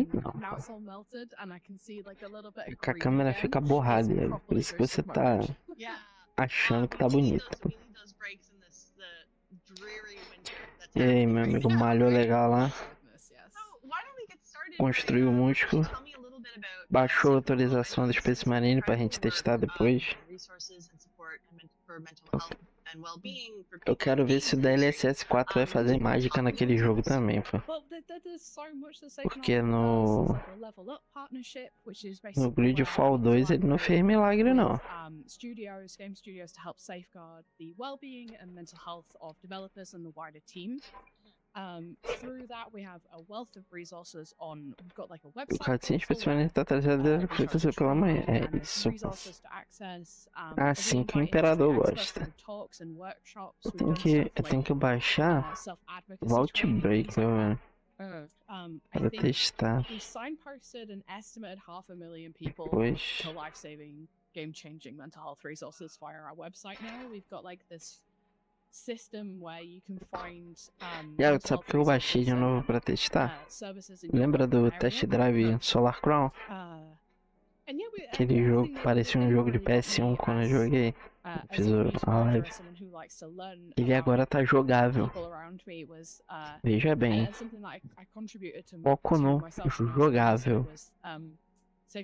it's all melted, and I can see like a little bit of A green câmera again. fica borrada, It's por properly isso que você been tá submerged. Yeah. achando que tá bonito. E aí, meu amigo, malhou legal lá. Construiu o músculo. Baixou a atualização do Space Marine pra gente testar depois. Eu quero ver se o DLSS 4 vai fazer mágica naquele jogo também, pô. Porque no Gridfall 2 ele não fez milagre, não. Game studios to help safeguard the well-being and mental health of developers and the wider team. Through that, we have a wealth of resources on. We've got like a O website. Catinho especialmente tá trazendo pela manhã. É isso. Assim que o Imperador gosta. Eu tenho que baixar o Outbreak, velho. Para testar. We signposted an estimated 500,000 people Pois. to life-saving, game-changing mental health resources via our website now. We've got like this system where you can find Sabe que eu baixei de novo pra testar? Lembra do Test Drive Solar Crown? Aquele jogo que parecia um jogo de PS1 quando eu joguei. Fiz a live. Ele agora tá jogável. Veja bem. Foco no jogável.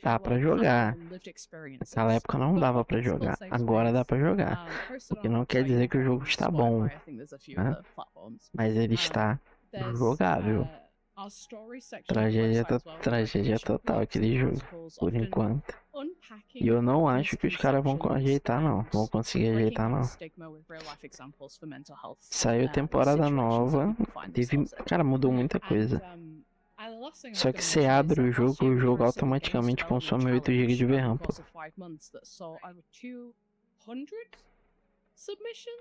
Dá pra jogar. Naquela época não dava pra jogar. Agora dá pra jogar. O que não quer dizer que o jogo está bom, né? Mas ele está jogável. Tragédia total aquele jogo, por enquanto. E eu não acho que os caras vão ajeitar, não. Vão conseguir ajeitar, não. Saiu temporada nova. Cara, mudou muita coisa. Só que você abre o jogo automaticamente consome 8 GB de VRAM, pô.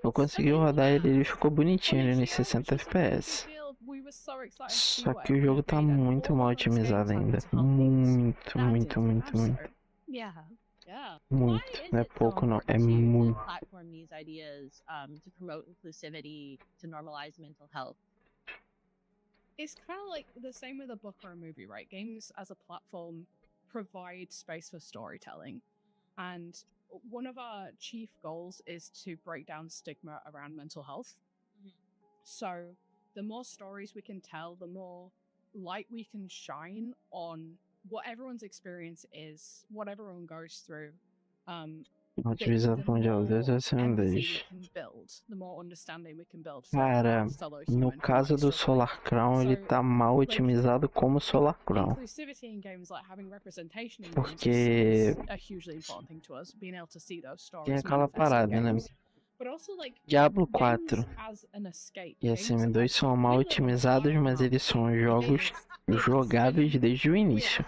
Eu consegui rodar ele ficou bonitinho ali nos 60 FPS. Só que o jogo tá muito mal otimizado ainda. Muito. Muito. Não é pouco, não. É muito. It's kind of like the same with a book or a movie, right? Games as a platform provide space for storytelling. And one of our chief goals is to break down stigma around mental health. So the more stories we can tell, the more light we can shine on what everyone's experience is, what everyone goes through. Utilizado mundial desde a segunda Empathy we vez. can build, the more understanding we can build for Cara, our fellow no human who caso might do struggle. Solar Crown, ele So, tá mal like, otimizado como Solar Crown. inclusivity in games, like having representation in games, Porque is a hugely important thing to us. Being able to see those tem stories aquela manifest in parada, né? games, but also like Diablo games 4 as an escape. e Games SM2 as são mal otimizados, mas eles são jogos jogáveis desde o início.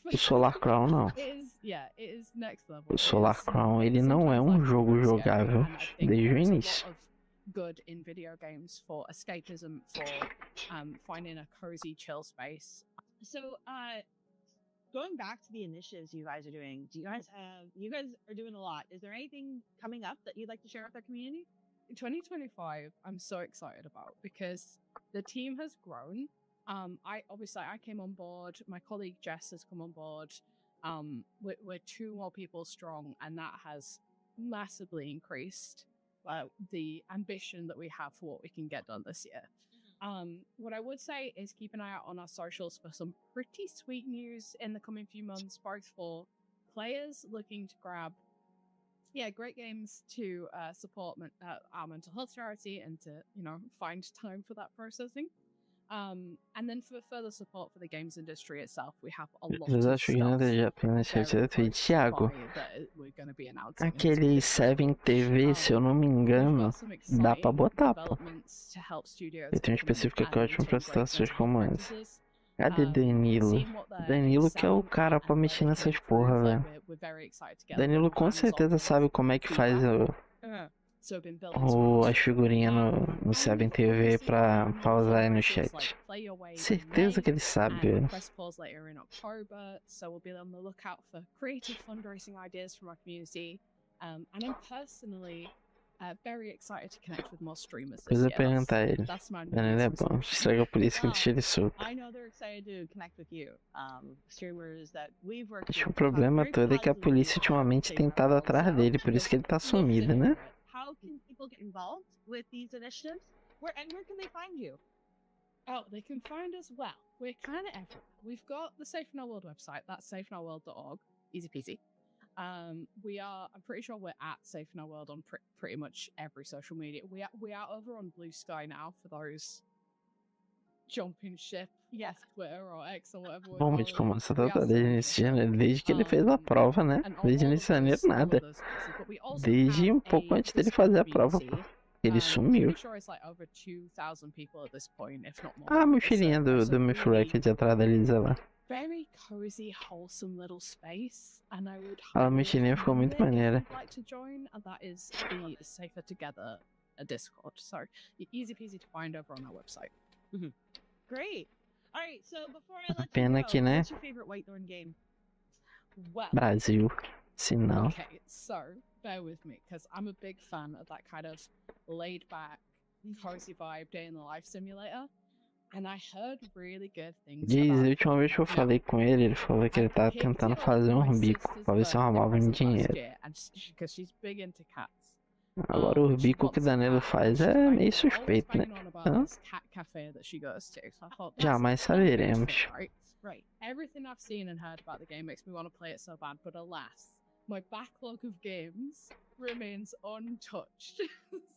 O Solar Crown não. It is next level. O Solar Crown, ele não é um jogo jogável desde o início. Good in video games for escapism, for finding a cozy, chill space. So, going back to the initiatives you guys are doing, you guys are doing a lot. Is there anything coming up that you'd like to share with our community? In 2025, I'm so excited about because the team has grown. I came on board. My colleague Jess has come on board. We're 2 more people strong, and that has massively increased the ambition that we have for what we can get done this year. What I would say is keep an eye out on our socials for some pretty sweet news in the coming few months, both for players looking to grab great games to support our mental health charity and to find time for that processing. And then for further support for the games industry itself, we have a lot Vocês of acham que nada já financiado tweet? Thiago, aquele 7 TV, se eu não me engano, dá pra botar, pô. Eu tenho um específico aqui ótimo pra situações como essa. Cadê Danilo? Danilo que é o cara pra mexer nessas porra, velho. Danilo com certeza sabe como é que faz as figurinhas no 7 TV pra usar aí no chat. Certeza que ele sabe, velho. Press pause later in October, so we'll be on the lookout for creative fundraising ideas from our community. And I'm personally very excited to connect with more streamers this Depois eu year. perguntar a ele. That's my Danilo é bom. Estraga a polícia que deixa ele solto. I know they're excited to connect with you. Streamers that we've worked Acho que with. o problema todo é que a polícia ultimamente tem estado atrás dele, por isso que ele tá sumido, né? How can people get involved with these initiatives? Where can they find you? Oh, they can find us well. We're kind of everywhere. We've got the Safe in Our World website. That's safeinourworld.org. Easy peasy. I'm pretty sure we're at Safe in Our World on pretty much every social media. We are over on Blue Sky now for those jumping ship, Twitter or X or whatever. Bom, mas como você tá desde desde que ele fez a prova, né? Desde início de janeiro, nada. Desde um pouco antes dele fazer a prova, pô. Ele sumiu. Ah, a mochilinha do Myth Record atrás da Lisa lá. Very cozy, wholesome little space, and I would A mochilinha ficou muito maneira. like to join, and that is the Safer Together Discord. So easy peasy to find over on our website. Great. All right. So before I let Pena you go, que, né? what's your favorite Whitethorn game? Well, Brasil. Se não. okay, so bear with me because I'm a big fan of that kind of laid-back, cozy vibe day in the life simulator. And I heard really good things Diz, about a última vez que eu falei com ele, ele falou que ele tava tentando fazer um bico pra ver se arrumava um dinheiro. because she's big into cats. Agora o bico que o Danilo faz é meio suspeito, né? Hã? Cat cafe that she goes to. So I thought Jamais saberemos. Right. Everything I've seen and heard about the game makes me want to play it so bad, but alas, my backlog of games remains untouched.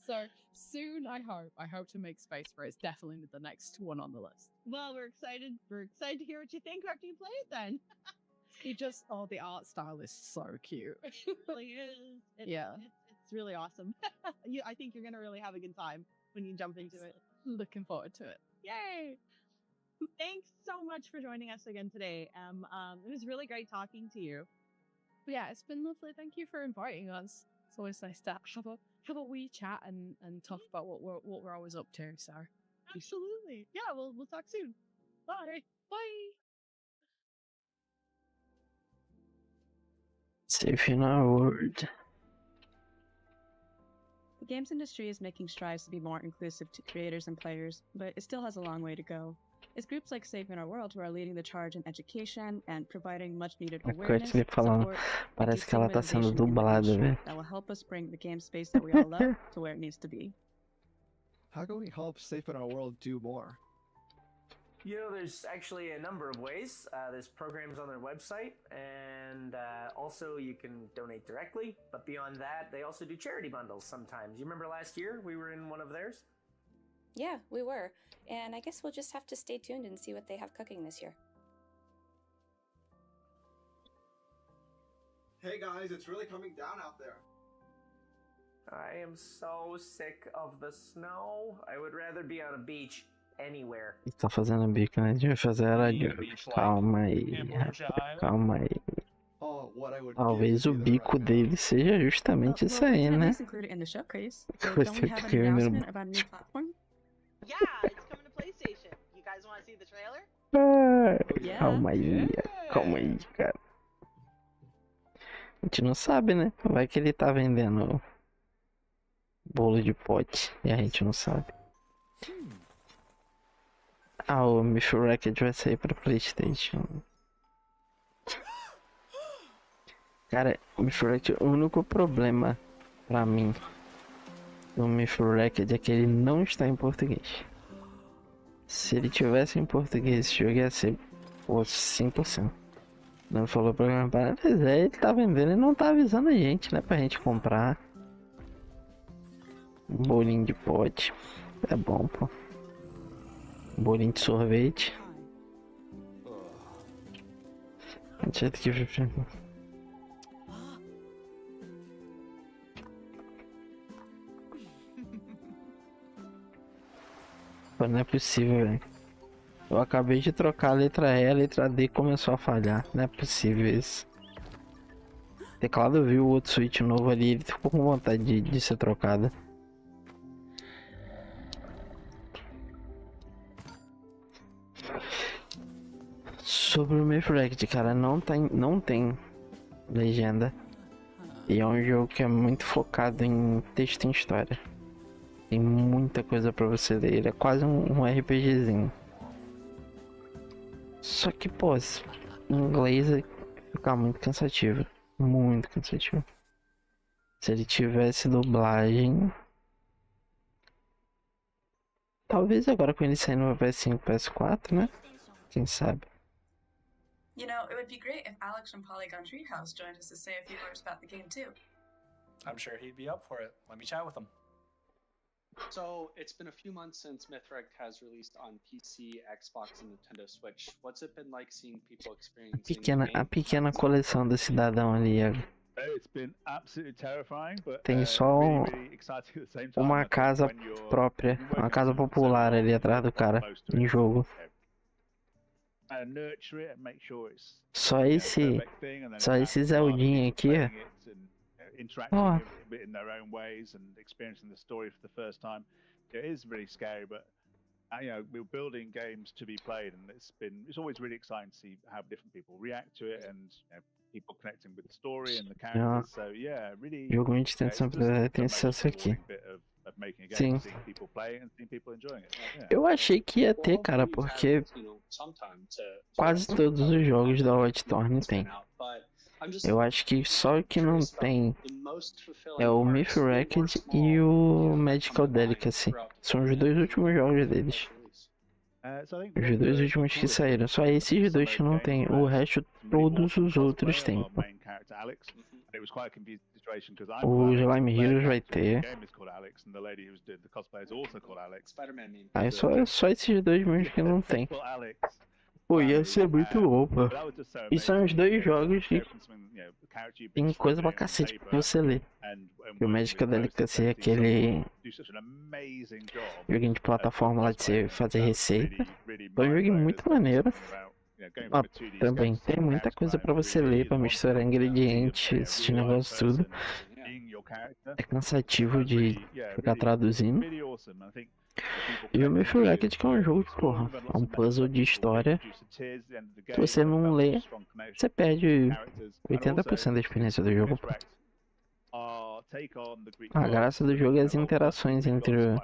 So soon, I hope to make space for it. It's definitely the next one on the list. Well, we're excited. We're excited to hear what you think after you play it. Then. The art style is so cute. It really is. It's really awesome. I think you're gonna really have a good time when you jump into it. Looking forward to it. Yay! Thanks so much for joining us again today. It was really great talking to you. Yeah, it's been lovely. Thank you for inviting us. It's always nice to have a wee chat and talk about what we're always up to. So absolutely, yeah. We'll talk soon. Bye. Bye. Safe in our world. The games industry is making strides to be more inclusive to creators and players, but it still has a long way to go. It's groups like Safe in Our World who are leading the charge in education and providing much-needed awareness, Ele falando, support, parece que ela tá sendo dublada, velho. that will help us bring the game space that we all love to where it needs to be. How can we help Safe in Our World do more? You know, there's actually a number of ways. There's programs on their website, and also you can donate directly. But beyond that, they also do charity bundles sometimes. You remember last year we were in one of theirs? Yeah, we were. And I guess we'll just have to stay tuned and see what they have cooking this year. Hey guys, it's really coming down out there. I am so sick of the snow. I would rather be on a beach anywhere. Ele tá fazendo bico, né? A gente vai fazer a rádio. Calma aí. Calma aí. Oh, what I would Talvez o bico dele seja justamente isso aí, né? Included in the showcase. Vai Don't ser we have an que eu announcement about a new platform? Yeah, it's coming to PlayStation. You guys want to see the trailer? Calma aí, calma aí, cara. A gente não sabe, né? Vai que ele tá vendendo bolo de pote e a gente não sabe. Ah, o Myth Wrecked vai sair pra PlayStation. Cara, o Myth Wrecked, o único problema pra mim do Myth Wrecked é que ele não está em português. Se ele tivesse em português, esse jogo ia ser 100%. Não falou programa para, mas ele tá vendendo e não tá avisando a gente, né? Pra gente comprar um bolinho de pote. É bom, pô. Um bolinho de sorvete. A gente vai ter que ver. Pô, não é possível, velho. Eu acabei de trocar a letra E, a letra D começou a falhar. Não é possível isso. O teclado viu o outro switch novo ali, ele ficou com vontade de ser trocado. Sobre o Mayfrag, cara, não tem legenda. E é um jogo que é muito focado em texto e história. Tem muita coisa pra você ler, ele é quase um RPGzinho. Só que, pô, em inglês fica muito cansativo. Muito cansativo. Se ele tivesse dublagem... Talvez agora com ele saindo no PS5 e PS4, né? Quem sabe? You know, it would be great if Alex from Polygon Treehouse joined us to say a few words about the game too. I'm sure he'd be up for it. Let me chat with him. So, it's been a few months since Mythwrecked has released on PC, Xbox, and Nintendo Switch. What's it been like seeing people experiencing A pequena coleção do cidadão ali. Tem só uma casa própria, uma casa popular ali atrás do cara, em jogo. Só esse Zeldinho aqui, ó. In their own ways and experiencing the story for the first time. It is really scary, but you know, we're building games to be played, and it's always really exciting to see how different people react to it, and you know, people connecting with the story and the characters. So yeah, really. Jogo 20 sempre tem acesso aqui. Sim. Eu achei que ia ter, cara, porque quase todos os jogos da Whitethorn tem. Eu acho que só o que não tem é o Mythwrecked e o Magical Delicacy. São os dois últimos jogos deles. Os dois últimos que saíram. Só esses dois que não tem. O resto, todos os outros tem. O Slime Heroes vai ter. Aí só esses dois mesmo que não tem. Pô, ia ser muito bom, pô. E são os dois jogos que tem coisa pra cacete pra você ler. E o Magical Delicacy é aquele joguinho de plataforma lá de você fazer receita. É um jogo muito maneiro. Ah, também tem muita coisa pra você ler, pra misturar ingredientes, esse negócio tudo. É cansativo de ficar traduzindo. E o Mythwrecked, que é um jogo que, porra, é um puzzle de história. Se você não lê, você perde 80% da experiência do jogo. A graça do jogo é as interações entre o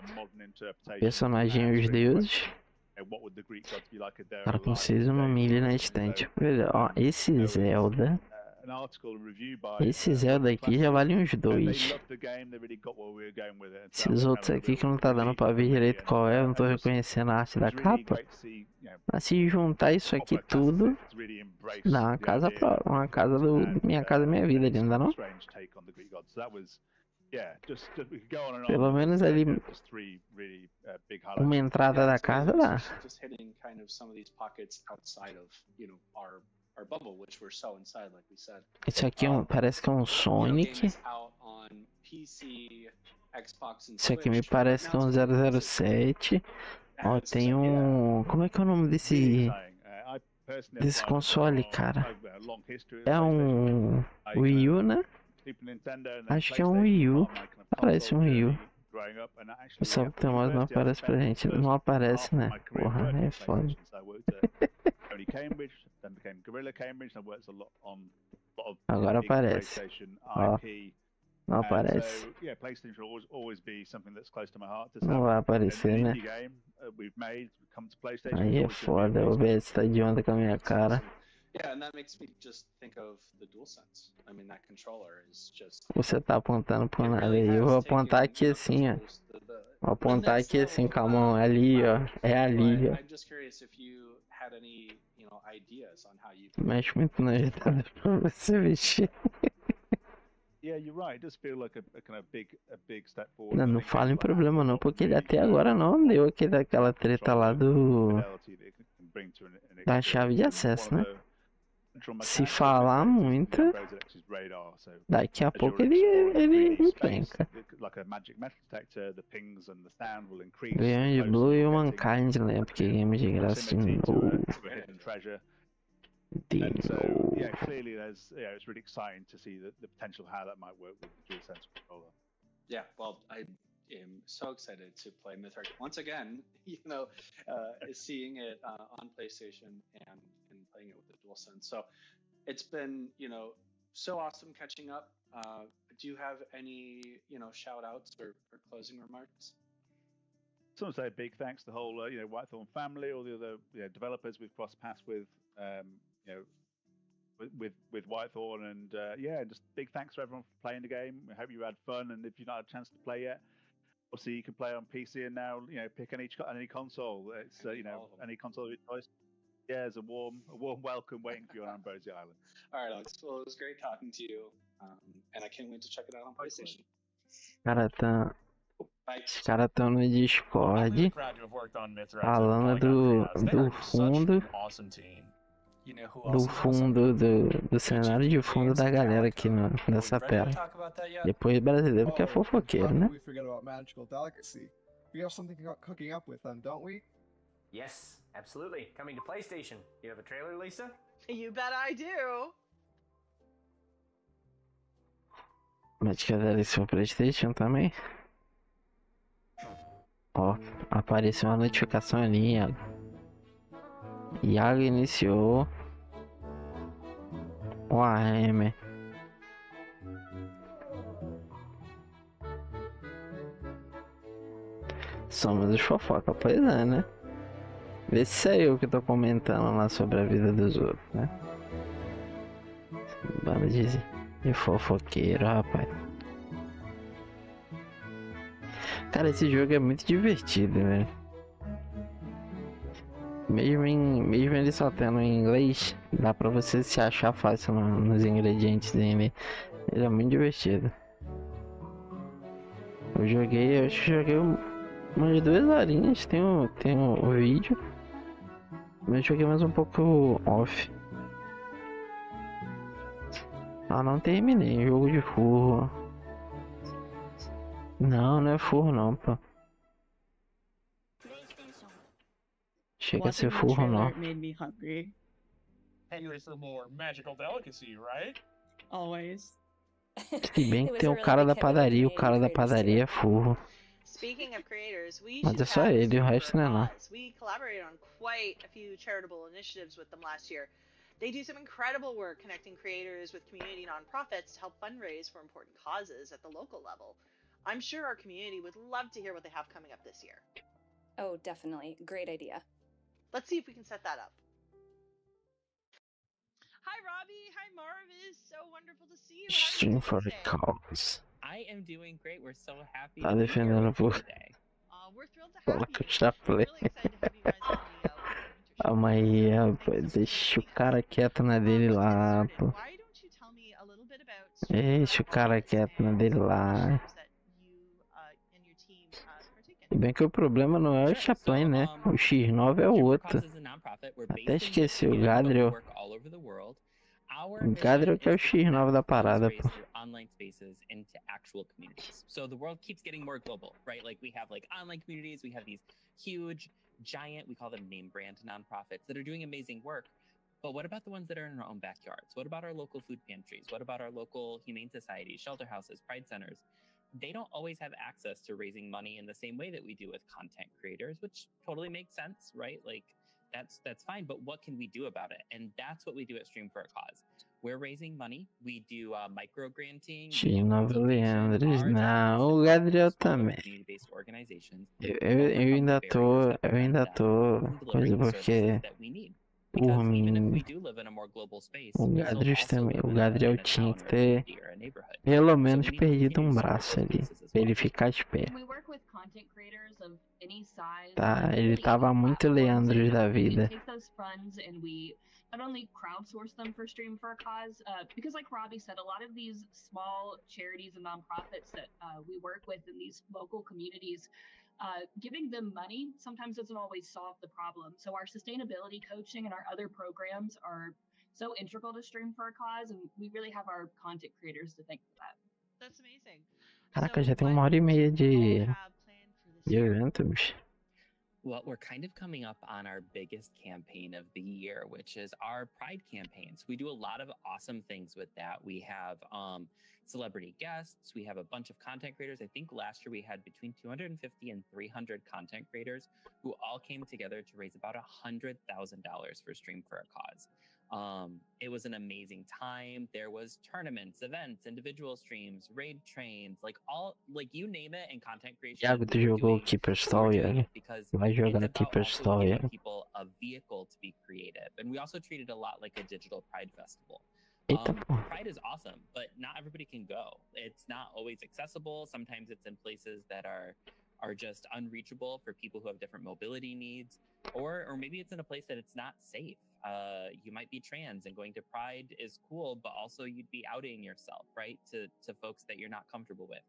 personagem e os deuses. Cara, com 6 uma milha na estante. Ó, esse Zelda an article, a review by Esse Zelda aqui já vale uns they 2. loved the game. They really got where we were going with it. And so Esses that was kind outros of a aqui real que não tá dando relief pra for ver me. direito qual é, eu não tô And just reconhecendo a arte it da was really capa. great to see, you know, Mas se juntar isso aqui proper classics tudo, really embrace dá uma the casa idea própria, uma casa do Minha Casa Minha Vida ali, não dá não? strange take on the Greek gods. So that was, yeah, just we could go on and on. Pelo menos ali, You know, just three really big highlights. uma entrada da casa dá. Just hitting kind of some of these pockets outside of, you know, our bubble, which we're so inside, like we said. Isso aqui parece que é um Sonic. Out on PC, Xbox, and Isso aqui me Switch. parece que é um 007. Ó, tem um... Como é que é o nome desse console, cara? É um Wii U, né? Acho que é um Wii U. Parece um Wii U. Só que tem mais não aparece pra gente. Não aparece, né? Porra, é foda. Agora aparece. Ó, não aparece. Não vai aparecer, né? Aí é foda, o OBS tá de onda com a minha cara. Yeah, and that makes me just think of the DualSense. I mean, that controller is just. Você tá apontando pro nada aí. Eu vou apontar aqui assim, ó. Vou apontar aqui assim com a mão. É ali, ó. É ali, ó. I'm just curious if you had any, you know, ideas on how you. Mexe muito na agitada pra você mexer. Yeah, you're right. It does feel like a kind of big step forward. Não fala em problema não, porque ele até agora não deu aquela treta lá da chave de acesso, né? Se falar muito, daqui a pouco ele encrenca. Beyond Blue e Mankind, né? Porque game de graça de novo. Yeah, clearly it's really exciting to see the potential of how that might work with the DualSense controller. Yeah, well, I am so excited to play Mythrax once again. You know, seeing it on PlayStation and playing it with the DualSense. So it's been, you know, so awesome catching up. Do you have any, you know, shout outs or closing remarks? So I want to say a big thanks to the whole, you know, Whitethorn family, all the other developers we've crossed paths with, you know, with Whitethorn, and yeah, just big thanks to everyone for playing the game. I hope you had fun, and if you've not had a chance to play yet, obviously you can play on PC and now, you know, pick any console. It's you know, any console of your choice. Yeah, there's a warm welcome waiting for you on Ambrosia Island. All right, Alex. Well, it was great talking to you, and I can't wait to check it out on PlayStation. Os caras estão no Discord falando do fundo do cenário de fundo da galera aqui nessa tela. Depois brasileiro que é fofoqueiro, né? Yes, absolutely. Coming to PlayStation. You have a trailer, Lisa? You bet I do. Mágica DLC para PlayStation também. Ó, apareceu uma notificação ali, Iago. Iago iniciou o AM. Somos os fofoca, pois é, né? Vê se é eu que tô comentando lá sobre a vida dos outros, né? Banda de fofoqueiro, rapaz. Cara, esse jogo é muito divertido, velho. Mesmo ele só tendo em inglês, dá pra você se achar fácil nos ingredientes dele. Ele é muito divertido. Eu acho que joguei umas 2 horinhas, tem o vídeo. Mas eu joguei mais um pouco off. Ah, não terminei, jogo de furro. Não é furro não, pô. Chega a ser furro não. Made me hungry. Hungry for more magical delicacy, right? Always. Se bem que tem o cara da padaria, é furro. Speaking of creators, we Mas é só ele, o resto não é não. We collaborated on quite a few charitable initiatives with them last year. They do some incredible work connecting creators with community nonprofits to help fundraise for important causes at the local level. I'm sure our community would love to hear what they have coming up this year. Oh, definitely. Great idea. Let's see if we can set that up. Hi, Robbie. Hi, Marv. It is so wonderful to see you. Stream for the cause. I am doing great. We're so happy Tá to be here defendendo with you por. today. We're thrilled to Fala que eu já falei. Calma aí, rapaz. Deixa o cara quieto na dele lá, pô. Deixa o cara quieto na dele lá. Se bem que o problema não é o Chaplin, né? O X9 é o outro. Até esqueci o Gadriel. O Gadriel que é o X9 da parada, pô. Online spaces into actual communities. So the world keeps getting more global, right? Like we have like online communities, we have these huge, giant, we call them name brand nonprofits that are doing amazing work. But what about the ones that are in our own backyards? What about our local food pantries? What about our local humane societies, shelter houses, pride centers? They don't always have access to raising money in the same way that we do with content creators, which totally makes sense, right? Like that's fine, but what can we do about it? And that's what we do at Stream for a Cause. We're raising money. We do micro granting. X9 Leandres, não, o Gadriel também. Eu ainda tô coisa porque por mim o Gadriel tinha que ter pelo menos perdido um braço ali pra ele ficar de pé. Tá, ele tava muito Leandros da vida. Not only crowdsource them for Stream for a Cause, because like Robbie said, a lot of these small charities and nonprofits that we work with in these local communities, giving them money sometimes doesn't always solve the problem. So our sustainability coaching and our other programs are so integral to Stream for a Cause, and we really have our content creators to thank for that. That's amazing. Caraca, já tem 1h30 de evento, bicho. Well, we're kind of coming up on our biggest campaign of the year, which is our Pride campaign. So we do a lot of awesome things with that. We have celebrity guests. We have a bunch of content creators. I think last year we had between 250 and 300 content creators who all came together to raise about $100,000 for Stream for a Cause. It was an amazing time. There was tournaments, events, individual streams, raid trains, like you name it in content creation. Iago, tu jogou Keeper Story? Vai jogar Keeper Story. Giving people a vehicle to be creative. And we also treat it a lot like a digital Pride festival. Pride is awesome, but not everybody can go. It's not always accessible. Sometimes it's in places that are just unreachable for people who have different mobility needs, or maybe it's in a place that it's not safe. You might be trans and going to Pride is cool, but also you'd be outing yourself, right? To folks that you're not comfortable with.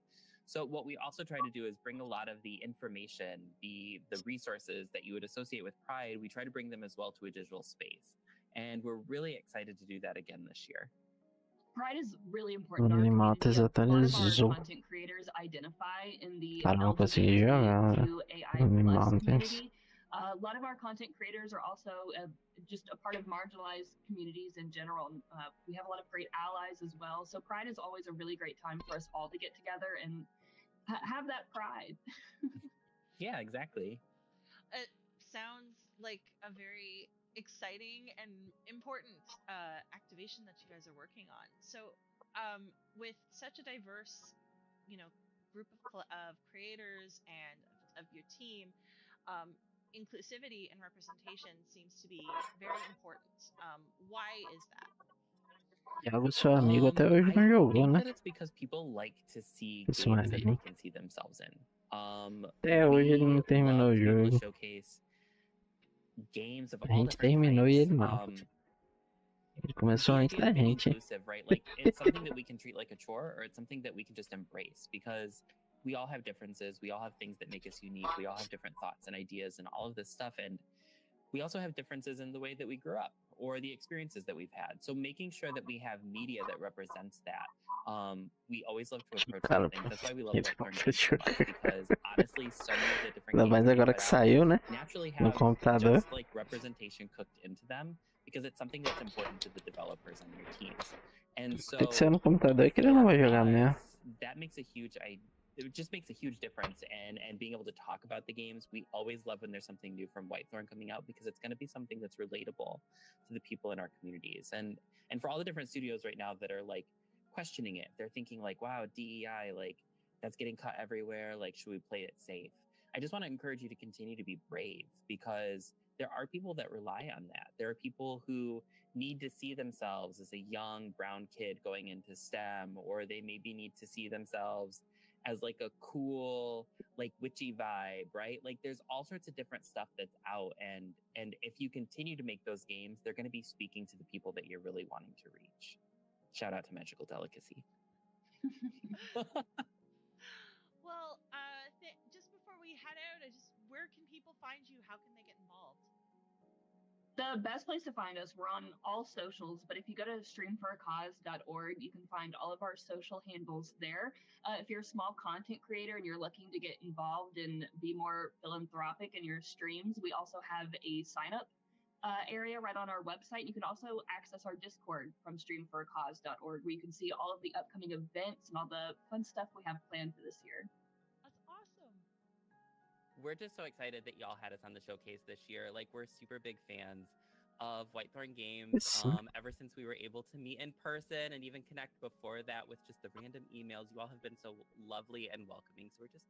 So what we also try to do is bring a lot of the information, the resources that you would associate with Pride, we try to bring them as well to a digital space. And we're really excited to do that again this year. Pride is really important. Animatas atualizou. Cara, não consegui jogar. Animatas. A lot of our content creators are also just a part of marginalized communities in general. We have a lot of great allies as well. So Pride is always a really great time for us all to get together and have that pride. Yeah, exactly. It sounds like a very exciting and important activation that you guys are working on. So with such a diverse, group of creators and of your team, inclusivity and representation seems to be very important. Why is that? Iago, seu amigo, até hoje não jogou, né? It's because people like to see Isso games that mesmo. they can see themselves in. Até hoje ele não terminou o jogo. Games of A all gente different terminou e types. ele não. Ele começou antes da gente. Inclusive, right? Like it's something that we can treat like a chore, or it's something that we can just embrace, because we all have differences. We all have things that make us unique. We all have different thoughts and ideas and all of this stuff. And we also have differences in the way that we grew up or the experiences that we've had. So making sure that we have media that represents that. We always love to approach these things. That's why we love Whitethorn so much, because honestly, so many of the different Ainda games mais that we agora put que out saiu, né? naturally No have computador. just like representation cooked into them, because it's something that's important to the developers on your teams. And so Tem que ser no computador que ele não vai jogar mesmo. that makes a huge it just makes a huge difference, and being able to talk about the games. We always love when there's something new from Whitethorn coming out, because it's going to be something that's relatable to the people in our communities, and for all the different studios right now that are like questioning it. They're thinking like, wow, DEI, like that's getting cut everywhere, like should we play it safe? I just want to encourage you to continue to be brave, because there are people that rely on that. There are people who need to see themselves as a young brown kid going into STEM, or they maybe need to see themselves as like a cool, like witchy vibe, right? Like there's all sorts of different stuff that's out. And if you continue to make those games, they're going to be speaking to the people that you're really wanting to reach. Shout out to Magical Delicacy. Well, just before we head out, where can people find you? How can they get involved? The best place to find us, we're on all socials, but if you go to streamforacause.org, you can find all of our social handles there. If you're a small content creator and you're looking to get involved and be more philanthropic in your streams, we also have a sign-up area right on our website. You can also access our Discord from streamforacause.org, where you can see all of the upcoming events and all the fun stuff we have planned for this year. That's awesome. We're just so excited that y'all had us on the showcase this year. Like, we're super big fans of Whitethorn Games ever since we were able to meet in person and even connect before that with just the random emails. You all have been so lovely and welcoming. So we're just,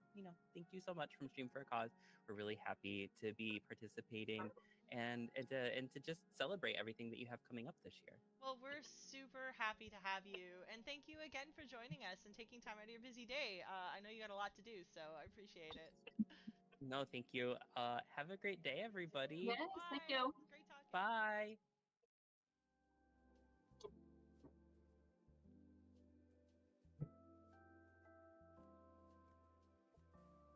thank you so much from Stream for a Cause. We're really happy to be participating and to just celebrate everything that you have coming up this year. Well, we're super happy to have you, and thank you again for joining us and taking time out of your busy day. I know you got a lot to do, so I appreciate it. No, thank you. Have a great day, everybody. Yes, thank you. Great talking. Bye.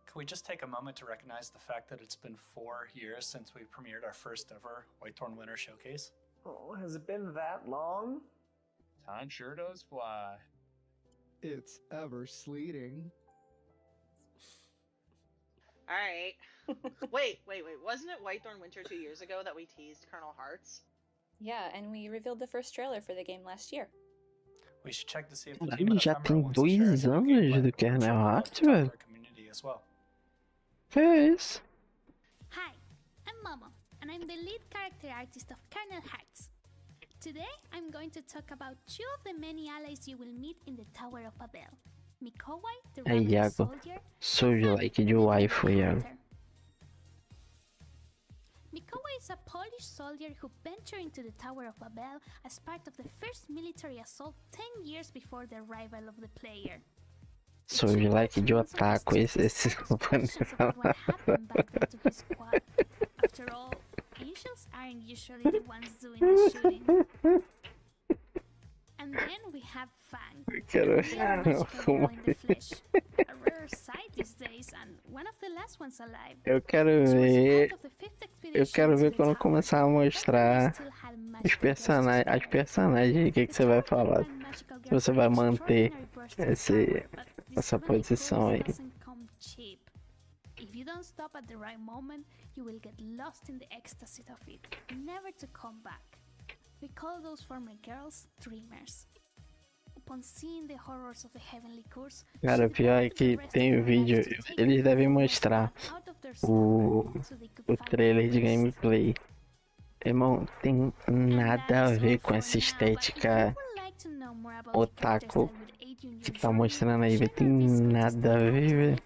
Can we just take a moment to recognize the fact that it's been 4 years since we premiered our first ever Whitethorn Winter Showcase? Oh, has it been that long? Time sure does fly. It's ever sleeting. All right. Wait. Wasn't it Whitethorn Winter 2 years ago that we teased Colonel Hearts? Yeah, and we revealed the first trailer for the game last year. We should check to see if the team Caralho, at já Ephemeral tem wants to share 2 any anos gameplay do Kernel Hearts, velho. our community as well. Que é isso? Hi, I'm Momo, and I'm the lead character artist of Kernel Hearts. Today, I'm going to talk about 2 of the many allies you will meet in the Tower of Babel. Mikowai, the Aí, Ravenous Iago. soldier, Sou de like de waifu, Iago. Mikowai is a Polish soldier who ventured into the Tower of Babel as part of the first military assault 10 years before the arrival of the player. Sou de like de otaku, esse não pode falar. After all, angels aren't usually the ones doing the shooting. And then we have Fang, Quero a magical como girl in the flesh, a rare sight these days and one of the last ones alive. Eu quero ver quando começar a mostrar as personagens, o que você vai falar. Se você vai manter essa posição aí. If you don't stop at the right moment, you will get lost in the ecstasy of it, never to come back. We call those former girls dreamers. Upon seeing the horrors of the heavenly curse, Cara, pior é que tem o vídeo, eles devem mostrar o trailer de gameplay. Irmão, tem nada a ver com essa estética otaku que tá mostrando aí, velho. Tem nada a ver, velho.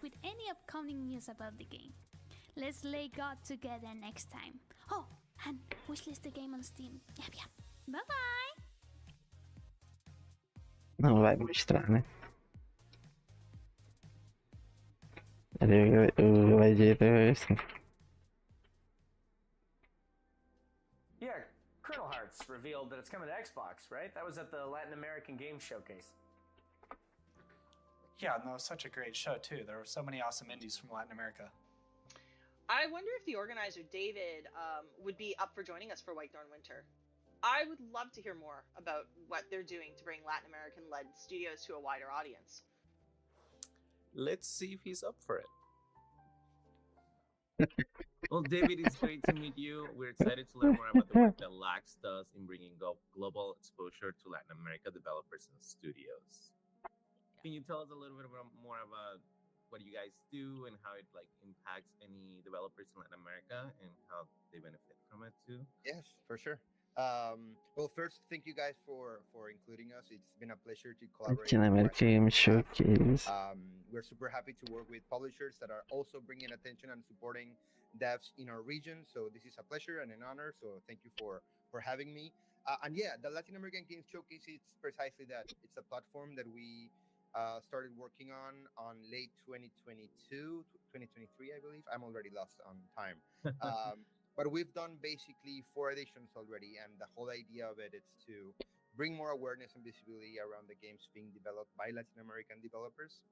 Let's lay God together next time. Oh, and wishlist the game on Steam. Yeah. Bye bye. Não vai mostrar, né? Eu vai dizer assim. Yeah, Colonel Hearts revealed that it's coming to Xbox, right? That was at the Latin American Games Showcase. Yeah, no, it was such a great show too. There were so many awesome indies from Latin America. I wonder if the organizer, David, would be up for joining us for Whitethorn Winter. I would love to hear more about what they're doing to bring Latin American-led studios to a wider audience. Let's see if he's up for it. Well, David, it's great to meet you. We're excited to learn more about the work that Lax does in bringing global exposure to Latin America developers and studios. Can you tell us a little bit more about what you guys do and how it impacts any developers in Latin America and how they benefit from it too? Yes, for sure. Well, first, thank you guys for including us. It's been a pleasure to collaborate. Aqui na American Game Showcase. We're super happy to work with publishers that are also bringing attention and supporting devs in our region. So this is a pleasure and an honor. So thank you for having me. And yeah, the Latin American Games Showcase, it's precisely that. It's a platform that we started working on late 2022, 2023, I believe. I'm already lost on time. But we've done basically 4 editions already, and the whole idea of it is to bring more awareness and visibility around the games being developed by Latin American developers,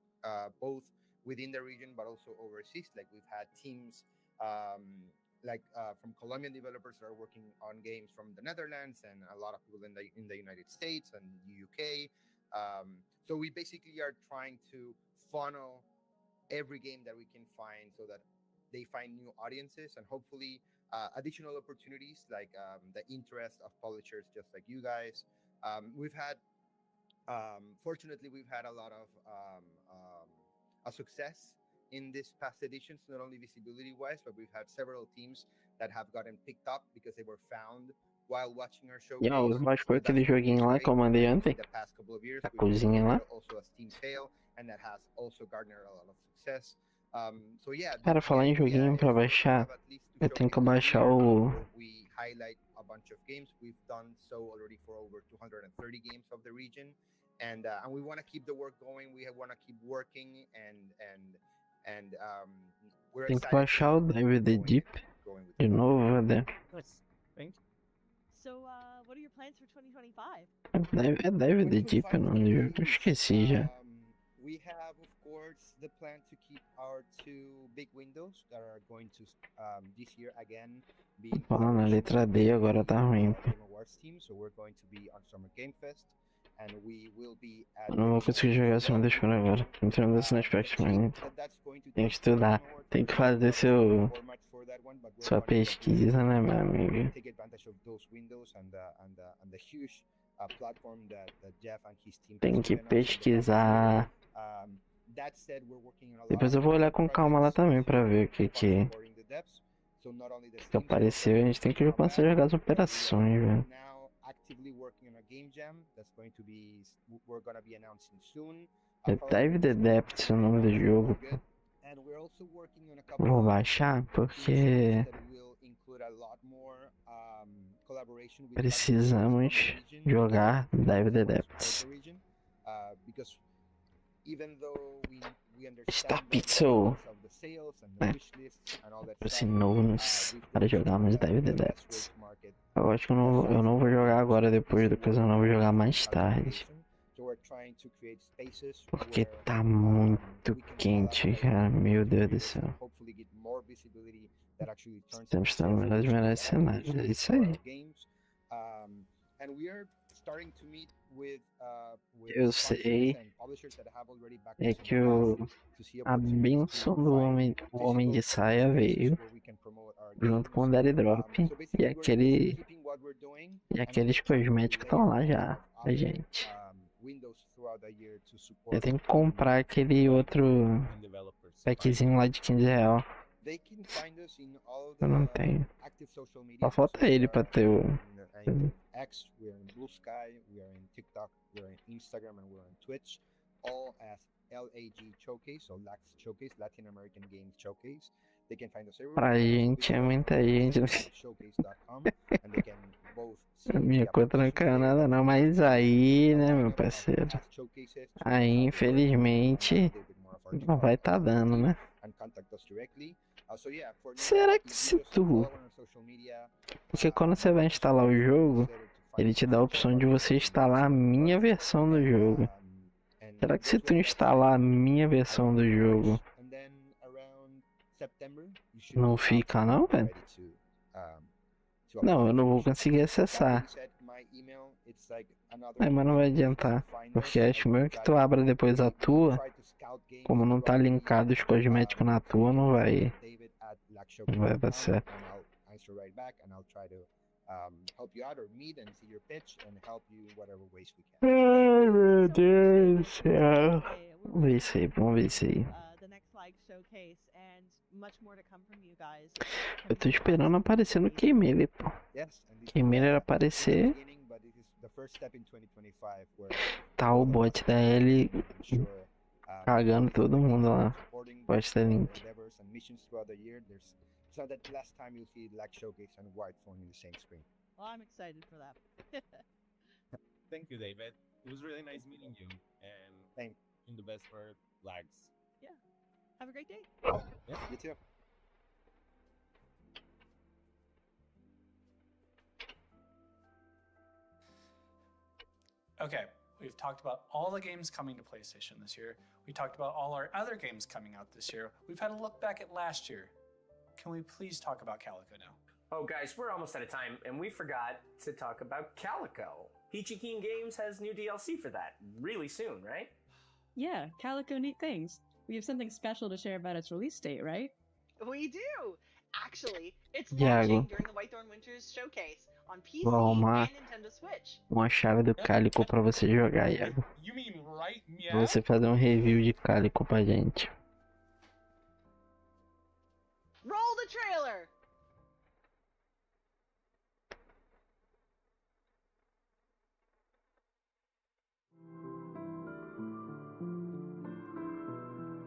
both within the region but also overseas. Like we've had teams from Colombian developers that are working on games from the Netherlands, and a lot of people in the United States and the UK. So we basically are trying to funnel every game that we can find so that they find new audiences and hopefully additional opportunities like the interest of publishers just like you guys. Fortunately, we've had a lot of a success in this past editions, not only visibility wise, but we've had several teams that have gotten picked up because they were found while watching our showcase. Mas foi aquele joguinho lá que eu mandei ontem. A cozinha lá. Also a Steam sale, and that has also garnered a lot of success. Cara, falar em joguinho pra baixar, eu tenho que baixar o... We highlight a bunch of games. We've done so already for over 230 games of the region, and we want to keep the work going. We want to keep working, and we're Tem que baixar o DVD Deep de novo, né? Nice. So, what are your plans for 2025? É DVD Deep o nome do jogo, eu esqueci já. We have, of course, the plan to keep our 2 big windows that are going to this year again be Falando na letra D agora tá ruim. Game Awards team. So we're going to be on Summer Game Fest, and we will be at. Eu não vou conseguir jogar se não deixar por agora. Entrando nesse aspecto, mas tem que estudar, tem que fazer sua pesquisa, né, meu amigo? Take advantage of those windows and the huge platform that Jeff and his team. Tem que pesquisar. Depois eu vou olhar com calma lá também pra ver o que apareceu. A gente tem que começar a jogar as operações, velho. É Dive the Depths o nome do jogo. Vou baixar porque precisamos jogar Dive the Depths. Star Pixel, né? Patrocinou-nos para jogarmos Dive the Depths. Eu acho que eu não vou jogar agora, depois do Caso, eu não vou jogar mais tarde. Porque tá muito quente, cara. Meu Deus do céu. Estamos estando nos melhores cenários. É isso aí. Eu sei é que a bênção do homem de saia veio junto com o Daddy Drop e aqueles cosméticos estão lá já, a gente. Eu tenho que comprar aquele outro packzinho lá de R$15. Eu não tenho. Só falta ele pra ter o... X, we're in Blue Sky, we are in TikTok, we're in Instagram, and we're on Twitch, all as LAG Showcase, so LAX Showcase, Latin American Games Showcase. They can find us everywhere. Pra gente é muita gente. A minha conta não caiu nada não, mas aí, né, meu parceiro? Aí, infelizmente, não vai tá dando, né? Será que se tu... Porque quando você vai instalar o jogo, ele te dá a opção de você instalar a minha versão do jogo. Será que se tu instalar a minha versão do jogo, não fica não, velho? Não, eu não vou conseguir acessar. Mas não vai adiantar, porque acho mesmo que tu abra depois a tua, como não tá linkado os cosméticos na tua, não vai dar certo. Ai, meu Deus do céu. Vamos ver isso aí, vamos ver isso aí. liked showcase and much more to come from you guys. Eu tô esperando aparecer no Keimele, pô. Keimele era aparecer. Tá o bot da L cagando todo mundo lá. Posta link. It's not that last time you'll see Lag Showcase and Whitethorn in the same screen. Well, I'm excited for that. Thank you, David. It was really nice meeting you, and in the best for Lags. Yeah. Have a great day. Yeah, you too. Okay, we've talked about all the games coming to PlayStation this year. We talked about all our other games coming out this year. We've had a look back at last year. Can we please talk about Calico now? Oh, guys, we're almost out of time, and we forgot to talk about Calico. Peachy Keen Games has new DLC for that really soon, right? Yeah, Calico neat things. We have something special to share about its release date, right? We do! Actually, it's Iago. launching during the Whitethorn Winters Showcase on PC Vou arrumar and Nintendo Switch. uma chave do Calico pra você jogar, Iago. You mean right meow? Pra você fazer um review de Calico pra gente. Roll the trailer!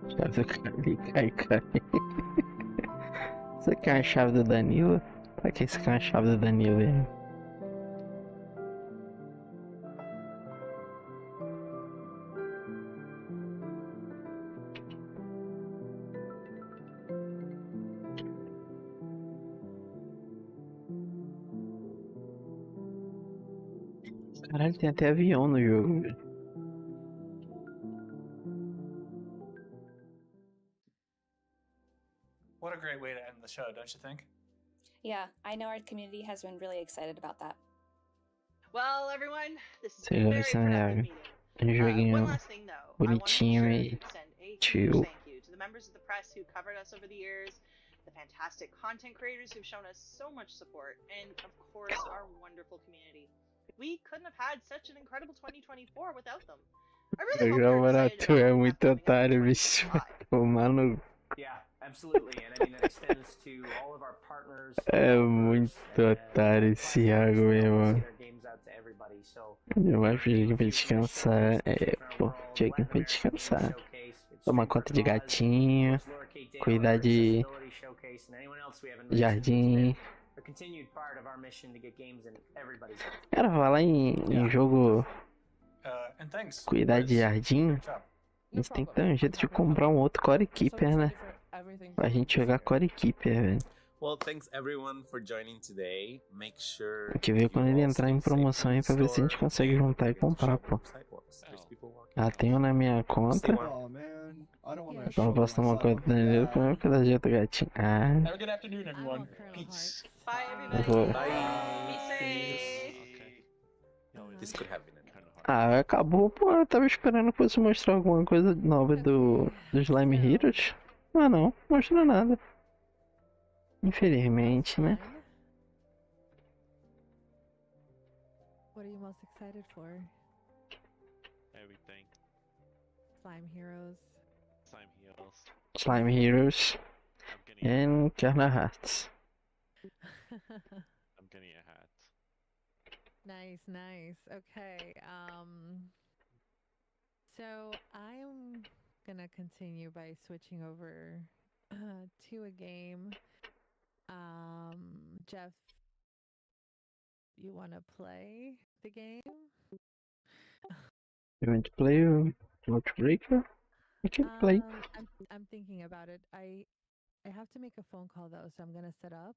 Chave do Calico, Você quer a chave do Danilo? Pra que você quer a chave do Danilo aí? Caralho, tem até avião no jogo, velho. What a great way to end the show, don't you think? Yeah, I know our community has been really excited about that. Well, everyone, this is Você a vai very ser productive meeting. um joguinho One last thing, though. bonitinho I e wanted to extend a huge chill. thank you to the members of the press who covered us over the years, the fantastic content creators who've shown us so much support, and of course, our wonderful community. We couldn't have had such an incredible 2024 without them. I really hope Jogar you're excited barato about é muito otário, bicho. Vai tomar no. Yeah, absolutely. And I mean, that extends to all of our partners. É muito otário esse Iago, meu irmão. Get our games out to everybody. So, Eu acho que pra descansar. É, pô, joguinho pra descansar. Tomar conta de gatinho. Cuidar de jardim. a continued part of our mission to get games in everybody's hands. Cara, falar em jogo. And thanks. Cuidar de jardim. A gente tem que dar um jeito de comprar um outro Core Keeper, né? Pra gente jogar Core Keeper, velho. Well, thanks everyone for joining today. Make sure Tem que ver quando ele entrar em promoção aí pra ver se a gente consegue juntar e comprar, pô. Ah, tenho na minha conta. Então eu posso tomar uma conta do Danilo pra eu cuidar de outro gatinho. Ah. Have a good afternoon, everyone. Peace. Bye, Eu vou. This could have been Ah, acabou, pô. Eu tava esperando que fosse mostrar alguma coisa nova do Slime Heroes. Ah, não. Mostrou nada. Infelizmente, né? What are you most excited for? Everything. Slime Heroes. Slime Heroes. Slime Heroes. And Kernel Hearts. I'm getting a hat. Nice, nice. Okay. So I'm gonna continue by switching over to a game. Jeff, you wanna play the game? You want to play Outbreaker? I can play. I'm thinking about it. I have to make a phone call though, so I'm gonna set up